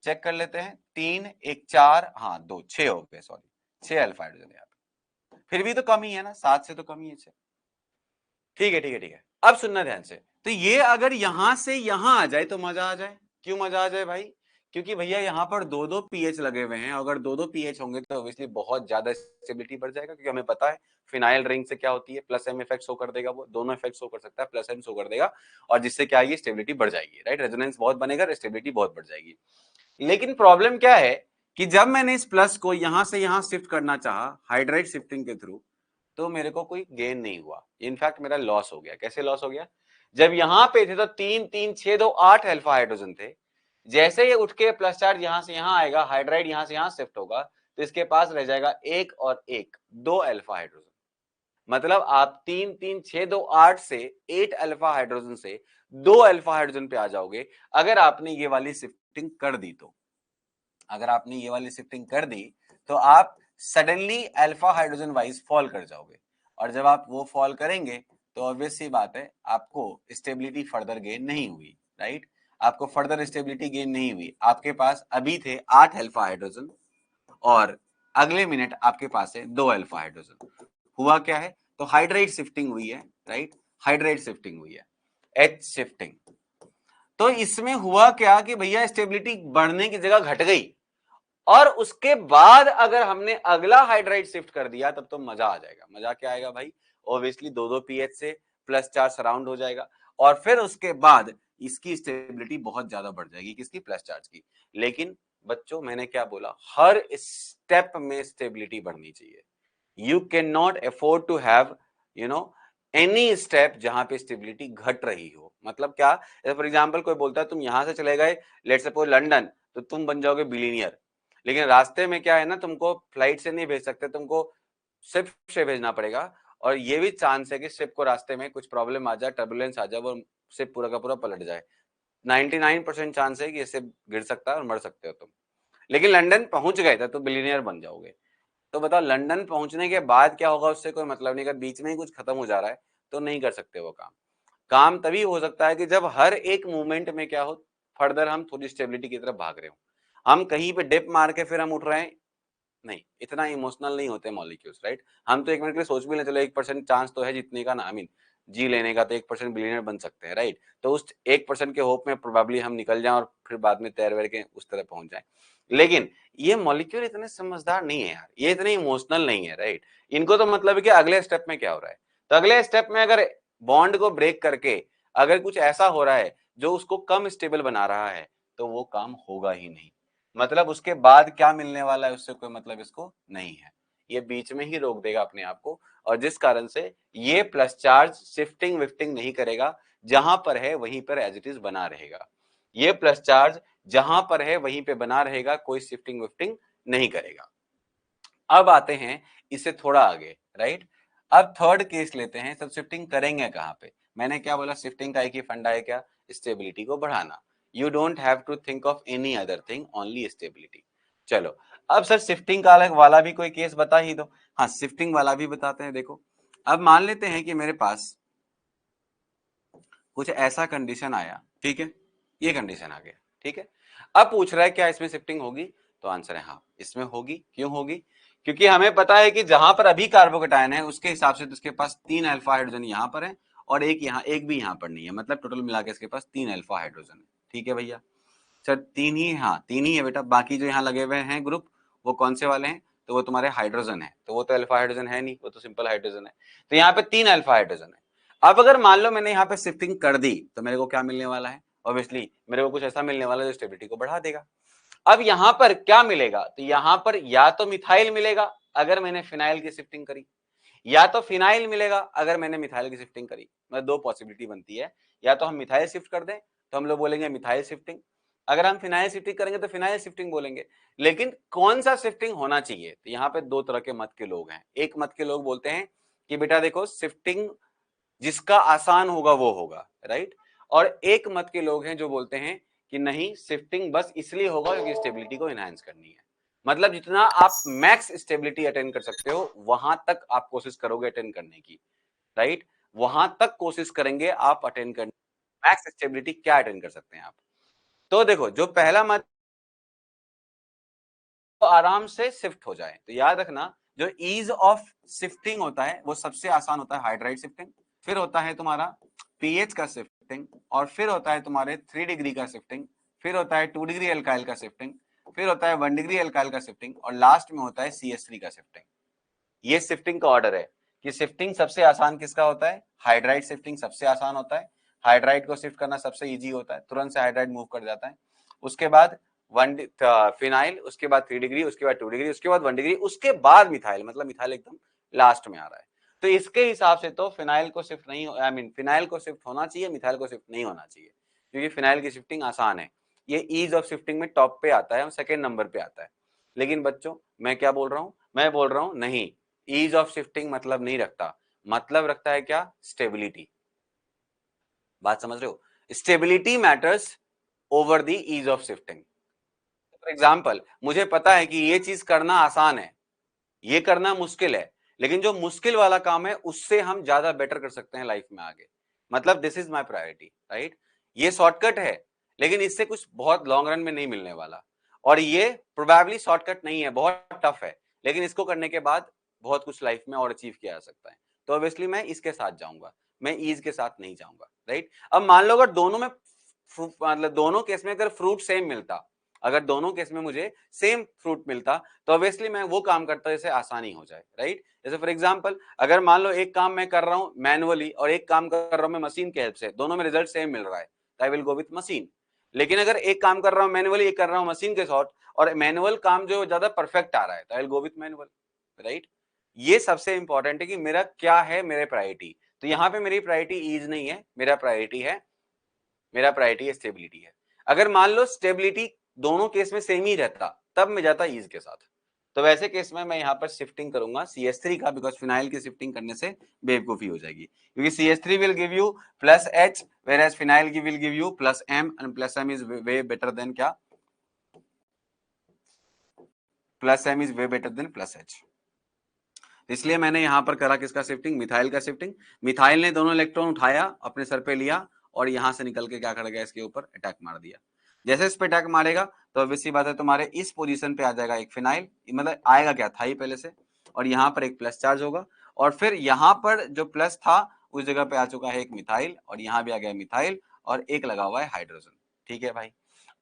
चेक कर लेते हैं, 3 1 4, हाँ 2 6 हो गए, सॉरी 6 अल्फा हाइड्रोजन यहाँ पे, फिर भी तो कम ही है ना, 7 से तो कम ही है 6। ठीक है ठीक है ठीक है, अब सुनना ध्यान से, तो ये अगर यहां से यहां आ जाए तो मजा आ जाए। क्यों मजा आ जाए भाई? क्योंकि भैया यहाँ पर दो दो पीएच लगे हुए हैं, अगर दो दो पीएच होंगे तो ऑब्वियसली बहुत ज्यादा स्टेबिलिटी बढ़ जाएगा, क्योंकि हमें पता है फिनाइल रिंग से क्या होती है, प्लस एम इफेक्ट शो कर देगा, वो दोनों इफेक्ट शो कर सकता है, प्लस एम शो कर देगा, और जिससे क्या आएगी, स्टेबिलिटी बढ़ जाएगी, राइट, रेजोनेंस बहुत बनेगा, स्टेबिलिटी बहुत बढ़ जाएगी। लेकिन प्रॉब्लम क्या है कि जब मैंने इस प्लस को यहां से यहां शिफ्ट करना चाहा हाइड्राइड शिफ्टिंग के थ्रू, तो मेरे को कोई गेन नहीं हुआ, इनफैक्ट मेरा लॉस हो गया। कैसे लॉस हो गया? जब यहां पे थे तो 3 3 6 2 8 अल्फा हाइड्रोजन थे, जैसे ये उठ के प्लस चार्ज यहां से यहां आएगा, हाइड्राइड यहां से यहां शिफ्ट होगा, तो इसके पास रह जाएगा एक और एक, 2 अल्फा हाइड्रोजन। मतलब आप 3 3 6 2 8 से 8 अल्फा हाइड्रोजन से 2 अल्फा हाइड्रोजन पे आ जाओगे, अगर आपने ये वाली शिफ्टिंग कर दी तो। अगर आपने ये वाली शिफ्टिंग कर दी तो आप suddenly alpha hydrogen wise fall कर जाओगे, और जब आप वो फॉल करेंगे तो ऑब्वियस सी बात है आपको स्टेबिलिटी फर्दर गेन नहीं हुई, राइट, आपको फर्दर स्टेबिलिटी गेन नहीं हुई। आपके पास अभी थे 8 अल्फा हाइड्रोजन, और अगले मिनट आपके पास है 2 अल्फा हाइड्रोजन। हुआ क्या है? तो हाइड्राइड शिफ्टिंग हुई है, राइट, हाइड्राइड शिफ्टिंग हुई है, एच शिफ्टिंग। तो इसमें हुआ क्या कि भैया स्टेबिलिटी बढ़ने की जगह घट गई, और उसके बाद अगर हमने अगला हाइड्राइड शिफ्ट कर दिया तब तो मजा आ जाएगा। मजा क्या आएगा भाई? ऑब्वियसली दो दो पीएच से प्लस चार्ज सराउंड हो जाएगा, और फिर उसके बाद इसकी स्टेबिलिटी बहुत ज्यादा बढ़ जाएगी, किसकी? प्लस चार्ज की। लेकिन बच्चों मैंने क्या बोला, हर स्टेप में स्टेबिलिटी बढ़नी चाहिए। You can not afford to have you know any step जहां पे स्टेबिलिटी घट रही हो। मतलब क्या? फॉर एग्जाम्पल कोई बोलता है तुम यहां से चले गए लेट्स सपोज लंदन, तो तुम बन जाओगे बिलियनियर, लेकिन रास्ते में क्या है ना, तुमको फ्लाइट से नहीं भेज सकते, तुमको शिप से भेजना पड़ेगा, और ये भी चांस है कि शिप को रास्ते में कुछ प्रॉब्लम आ जाए, टर्बुलेंस आ जाए, वो शिप पूरा का पूरा पलट जाए। 99% चांस है कि ये शिप गिर सकता है और मर सकते हो तुम। लेकिन लंदन पहुंच गए थे तो बिलियनियर बन जाओगे। तो बताओ लंदन पहुंचने के बाद क्या होगा, उससे कोई मतलब नहीं। अगर बीच में ही कुछ खत्म हो जा रहा है तो नहीं कर सकते वो काम। काम तभी हो सकता है कि जब हर एक मूवमेंट में क्या हो, फर्दर हम थोड़ी स्टेबिलिटी की तरफ भाग रहे हो। हम कहीं पे डिप मार के फिर हम उठ रहे हैं, नहीं, इतना इमोशनल नहीं होते मॉलिक्यूल्स, राइट। हम तो एक मिनट के लिए सोच भी ले, चलो 1% चांस तो है जीतने का ना, आई मीन जी लेने का, तो 1% बिलियनर बन सकते हैं, राइट। तो उस 1% के होप में प्रोबेबली हम निकल जाएं और फिर बाद में तैर वैर के उस तरह पहुंच जाएं। लेकिन ये मॉलिक्यूल इतने समझदार नहीं है यार, ये इतने इमोशनल नहीं है, राइट। इनको तो मतलब है कि अगले स्टेप में क्या हो रहा है। तो अगले स्टेप में अगर बॉन्ड को ब्रेक करके अगर कुछ ऐसा हो रहा है जो उसको कम स्टेबल बना रहा है, तो वो काम होगा ही नहीं। मतलब उसके बाद क्या मिलने वाला है उससे कोई मतलब इसको नहीं है, ये बीच में ही रोक देगा अपने आप को। और जिस कारण से ये प्लस चार्ज शिफ्टिंग विफ्टिंग नहीं करेगा, जहां पर है वहीं पर एज इट इज बना रहेगा। ये प्लस चार्ज जहां पर है वहीं पे बना रहेगा, कोई शिफ्टिंग विफ्टिंग नहीं करेगा। अब आते हैं इससे थोड़ा आगे, राइट। अब थर्ड केस लेते हैं, सब शिफ्टिंग करेंगे कहां पे? मैंने क्या बोला, शिफ्टिंग का एक ही फंडा है, क्या? स्टेबिलिटी को बढ़ाना। You don't have to think of any other thing, only stability. चलो, अब सर शिफ्टिंग का अलग वाला भी कोई केस बता ही दो। हाँ, शिफ्टिंग वाला भी बताते हैं। देखो, अब मान लेते हैं कि मेरे पास कुछ ऐसा कंडीशन आया, ठीक है, ये कंडीशन आ गया, ठीक है। अब पूछ रहा है क्या इसमें शिफ्टिंग होगी? तो आंसर है हाँ, इसमें होगी। क्यों होगी? क्योंकि हमें पता है कि जहां पर अभी कार्बोकेटायन है उसके हिसाब से तो उसके पास 3 अल्फा हाइड्रोजन यहां पर है, और एक यहाँ, एक भी यहां पर नहीं है, मतलब टोटल मिला के इसके पास 3 अल्फा हाइड्रोजन है। ठीक है भैया, सर 3 ही? हाँ 3 ही है बेटा, बाकी जो यहाँ लगे हुए हैं ग्रुप, वो कौन से वाले हैं? तो वो तुम्हारे हाइड्रोजन है, तो वो तो अल्फा हाइड्रोजन है नहीं, वो तो सिंपल हाइड्रोजन है। तो यहाँ पे 3 अल्फा हाइड्रोजन है। अब अगर मान लो मैंने यहाँ पे शिफ्टिंग कर दी तो मेरे को क्या मिलने वाला है? ऑब्वियसली मेरे को कुछ ऐसा मिलने वाला है जो स्टेबिलिटी को बढ़ा देगा। अब यहां पर क्या मिलेगा, तो यहां पर या तो मिथाइल मिलेगा अगर मैंने फिनाइल की शिफ्टिंग करी, या तो फिनाइल मिलेगा अगर मैंने मिथाइल की शिफ्टिंग करी। मतलब दो पॉसिबिलिटी बनती है, या तो हम मिथाइल शिफ्ट कर दें तो हम लोग बोलेंगे मिथाइल शिफ्टिंग, अगर हम फिनाइल शिफ्टिंग करेंगे तो फिनाइल शिफ्टिंग बोलेंगे। लेकिन कौन सा शिफ्टिंग होना चाहिए, तो यहाँ पे दो तरह के मत के लोग हैं। एक मत के लोग बोलते हैं कि बेटा देखो शिफ्टिंग जिसका आसान होगा वो होगा, राइट। और एक मत के लोग हैं जो बोलते हैं कि नहीं, शिफ्टिंग बस इसलिए होगा क्योंकि स्टेबिलिटी को एनहांस करनी है। मतलब जितना आप मैक्स स्टेबिलिटी अटेंड कर सकते हो वहां तक आप कोशिश करोगे अटेंड करने की, राइट। वहां तक कोशिश करेंगे आप अटेंड करने, मैक्स स्टेबिलिटी क्या अटेंड कर सकते हैं आप। तो देखो जो पहला मत तो आराम से शिफ्ट हो जाए, तो याद रखना जो ईज ऑफ शिफ्टिंग होता है वो सबसे आसान होता है हाइड्राइड शिफ्टिंग, फिर होता है तुम्हारा पीएच का शिफ्टिंग, और फिर होता है तुम्हारे 3 डिग्री का शिफ्टिंग, फिर होता है 2 डिग्री एल्काइल का शिफ्टिंग, फिर होता है 1 डिग्री एल्काइल का शिफ्टिंग, और लास्ट में होता है CS3 का शिफ्टिंग। ये शिफ्टिंग का ऑर्डर है कि शिफ्टिंग सबसे आसान किसका होता है, हाइड्राइड शिफ्टिंग सबसे आसान होता है। हाइड्राइड को शिफ्ट करना सबसे इजी होता है, तुरंत से हाइड्राइड मूव कर जाता है। उसके बाद वन फिनाइल, उसके बाद 3 डिग्री, उसके बाद 2 डिग्री, उसके बाद 1 डिग्री, उसके बाद मिथाइल, मतलब मिथाइल एकदम लास्ट में आ रहा है। तो इसके हिसाब से तो फिनाइल को शिफ्ट नहीं, आई मीन फिनाइल को शिफ्ट होना चाहिए, मिथाइल को शिफ्ट नहीं होना चाहिए, क्योंकि फिनाइल की शिफ्टिंग आसान है। ये ईज ऑफ शिफ्टिंग में टॉप पे आता है, सेकेंड नंबर पे आता है। लेकिन बच्चों मैं क्या बोल रहा हूं, मैं बोल रहा हूं नहीं, ईज ऑफ शिफ्टिंग मतलब नहीं रखता, मतलब रखता है क्या, स्टेबिलिटी। बात समझ रहे हो, stability matters over the ease of shifting. For example मुझे पता है कि ये चीज करना आसान है, ये करना मुश्किल है, लेकिन जो मुश्किल वाला काम है उससे हम ज्यादा बेटर कर सकते हैं लाइफ में आगे। मतलब this is my priority, right. ये शॉर्टकट है लेकिन इससे कुछ बहुत लॉन्ग रन में नहीं मिलने वाला, और ये प्रोबेबली शॉर्टकट नहीं है, बहुत टफ है, लेकिन इसको करने के बाद बहुत कुछ लाइफ में और अचीव किया जा सकता है। तो ऑब्वियसली मैं इसके साथ जाऊंगा, मैं ईज के साथ नहीं जाऊंगा, राइट। अब मान लो अगर दोनों में मतलब दोनों केस में अगर फ्रूट सेम मिलता, अगर दोनों केस में मुझे सेम फ्रूट मिलता तो ऑब्वियसली मैं वो काम करता जैसे आसानी हो जाए, राइट। जैसे फॉर एग्जांपल अगर मान लो एक काम मैं कर रहा हूं मैनुअली और एक काम कर रहा हूं मैं मशीन के हेल्प से, दोनों में रिजल्ट सेम मिल रहा है, तो आई विल गो विथ मशीन। लेकिन अगर एक काम कर रहा हूं मैनुअली, एक कर रहा हूं मशीन के साथ, और मैनुअल काम जो ज्यादा परफेक्ट आ रहा है, तो आई will go with manual, right. ये सबसे इंपॉर्टेंट है कि मेरा क्या है, मेरे प्रायोरिटी। तो यहाँ पे मेरी प्रायोरिटी ईज नहीं है, मेरा प्रायोरिटी है, मेरा प्रायोरिटी स्टेबिलिटी है। अगर मान लो स्टेबिलिटी दोनों केस में सेम ही रहता तब मैं जाता ईज के साथ। तो वैसे केस में मैं यहाँ पर शिफ्टिंग करूंगा CS3 का, बिकॉज फिनाइल की शिफ्टिंग करने से बेवकूफी हो जाएगी, क्योंकि CS3 will give you +H whereas phenyl की will give you +M, and +M is way better than क्या, +M is way better than +H। इसलिए मैंने यहां पर करा किसका शिफ्टिंग, मिथाइल का शिफ्टिंग। मिथाइल ने दोनों इलेक्ट्रॉन उठाया अपने सर पे लिया और यहां से निकल के क्या कर गया, इसके ऊपर अटैक मार दिया। जैसे इस पे अटैक मारेगा तो ऑब्वियसली बात है तुम्हारे इस पोजीशन पे आ जाएगा एक फिनाइल, मतलब आएगा क्या, था ही पहले से, और यहाँ पर एक प्लस चार्ज होगा, और फिर यहाँ पर जो प्लस था उस जगह पे आ चुका है एक मिथाइल, और यहाँ भी आ गया मिथाइल, और एक लगा हुआ है हाइड्रोजन। ठीक है भाई।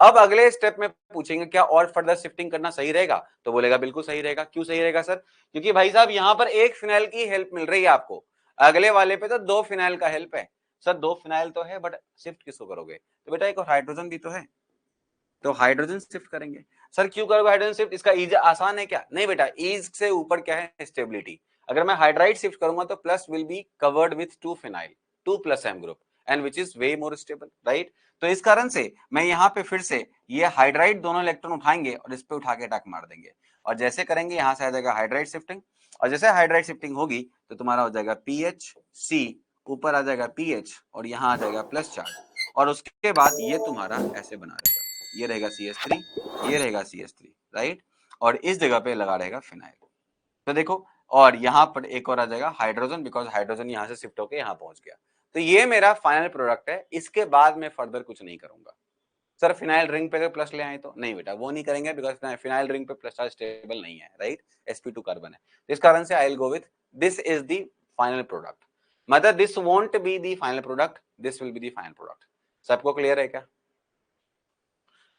अब अगले स्टेप में पूछेंगे क्या और फर्दर शिफ्टिंग करना सही रहेगा, तो बोलेगा बिल्कुल सही रहेगा। क्यों सही रहेगा सर, क्योंकि भाई साहब यहाँ पर एक फिनाइल की हेल्प मिल रही है आपको, अगले वाले पे तो 2 फिनाइल का हेल्प है। सर 2 फिनाइल तो है बट शिफ्ट किसको करोगे, तो बेटा एक और हाइड्रोजन भी तो है, तो हाइड्रोजन शिफ्ट करेंगे। सर क्यों करोगे हाइड्रोजन शिफ्ट, इसका ईज आसान है क्या, नहीं बेटा, ईज से ऊपर क्या है, स्टेबिलिटी। अगर मैं हाइड्राइड शिफ्ट करूंगा तो plus will be covered with 2 phenyl, 2 + M group, and which is way more stable, right. तो इस कारण से मैं यहाँ पे फिर से ये हाइड्राइड दोनों इलेक्ट्रॉन उठाएंगे और इस पे उठा के अटैक मार देंगे, और जैसे करेंगे यहाँ से आ जाएगा हाइड्राइड शिफ्टिंग, और जैसे हाइड्राइड शिफ्टिंग होगी तो तुम्हारा हो जाएगा PHC, ऊपर आ जाएगा PH, और यहाँ आ जाएगा प्लस चार्ज, और उसके बाद ये तुम्हारा ऐसे बना रहेगा, ये रहेगा CS3, ये रहेगा CS3, राइट, और इस जगह पे लगा रहेगा फिनाइल। तो देखो, और यहाँ पर एक और आ जाएगा हाइड्रोजन, बिकॉज हाइड्रोजन यहाँ से शिफ्ट होकर यहाँ पहुंच गया। तो ये मेरा फाइनल प्रोडक्ट है, इसके बाद मैं फर्दर कुछ नहीं करूंगा। सर फिनाइल रिंग पे अगर प्लस ले आए तो नहीं बेटा, वो नहीं करेंगे, बिकॉज फिनाइल रिंग पे प्लस चार्ज स्टेबल नहीं है, राइट, sp2 कार्बन है। इस कारण से I will go with this is the final product, मतलब this won't be the final product, this will be the final product. सबको क्लियर है क्या,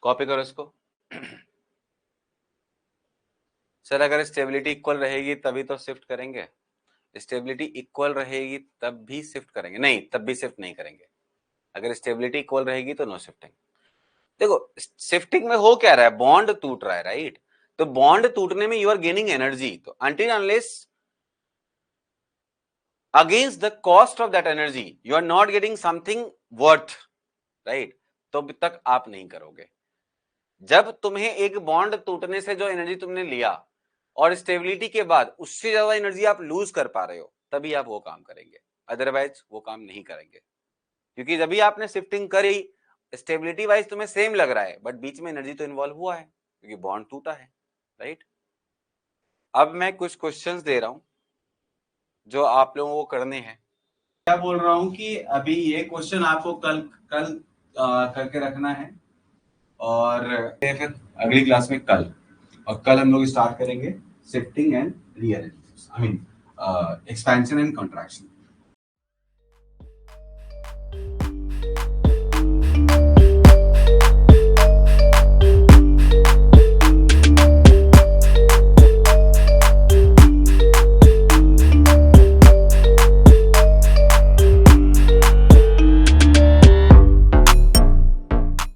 कॉपी करो इसको। सर अगर स्टेबिलिटी इक्वल रहेगी तभी तो शिफ्ट करेंगे, स्टेबिलिटी इक्वल रहेगी तब भी शिफ्ट करेंगे, नहीं तब भी शिफ्ट नहीं करेंगे, अगर स्टेबिलिटी इक्वल रहेगी तो नो शिफ्टिंग। देखो शिफ्टिंग में हो क्या रहा है, बॉन्ड टूट रहा है, राइट? तो बॉन्ड टूटने में यू आर गेनिंग एनर्जी, तो until unless against the cost of that energy you are not getting something worth, right? तो अभी तक आप नहीं करोगे। जब तुम्हें एक बॉन्ड टूटने से जो एनर्जी तुमने लिया और स्टेबिलिटी के बाद उससे ज्यादा एनर्जी आप लूज कर पा रहे हो, तभी आप वो काम करेंगे, अदरवाइज वो काम नहीं करेंगे। क्योंकि जब भी आपने शिफ्टिंग करी, स्टेबिलिटी वाइज तुम्हें सेम लग रहा है, बट बीच में एनर्जी तो इन्वॉल्व हुआ है क्योंकि बॉन्ड टूटा है, राइट? अब मैं कुछ क्वेश्चंस दे रहा हूं जो आप लोगों को करने हैं। क्या बोल रहा हूं कि अभी ये क्वेश्चन आपको कल कल करके रखना है, और फिर अगली क्लास में कल, और कल हम लोग स्टार्ट करेंगे shifting and rearrangement, I mean expansion and contraction.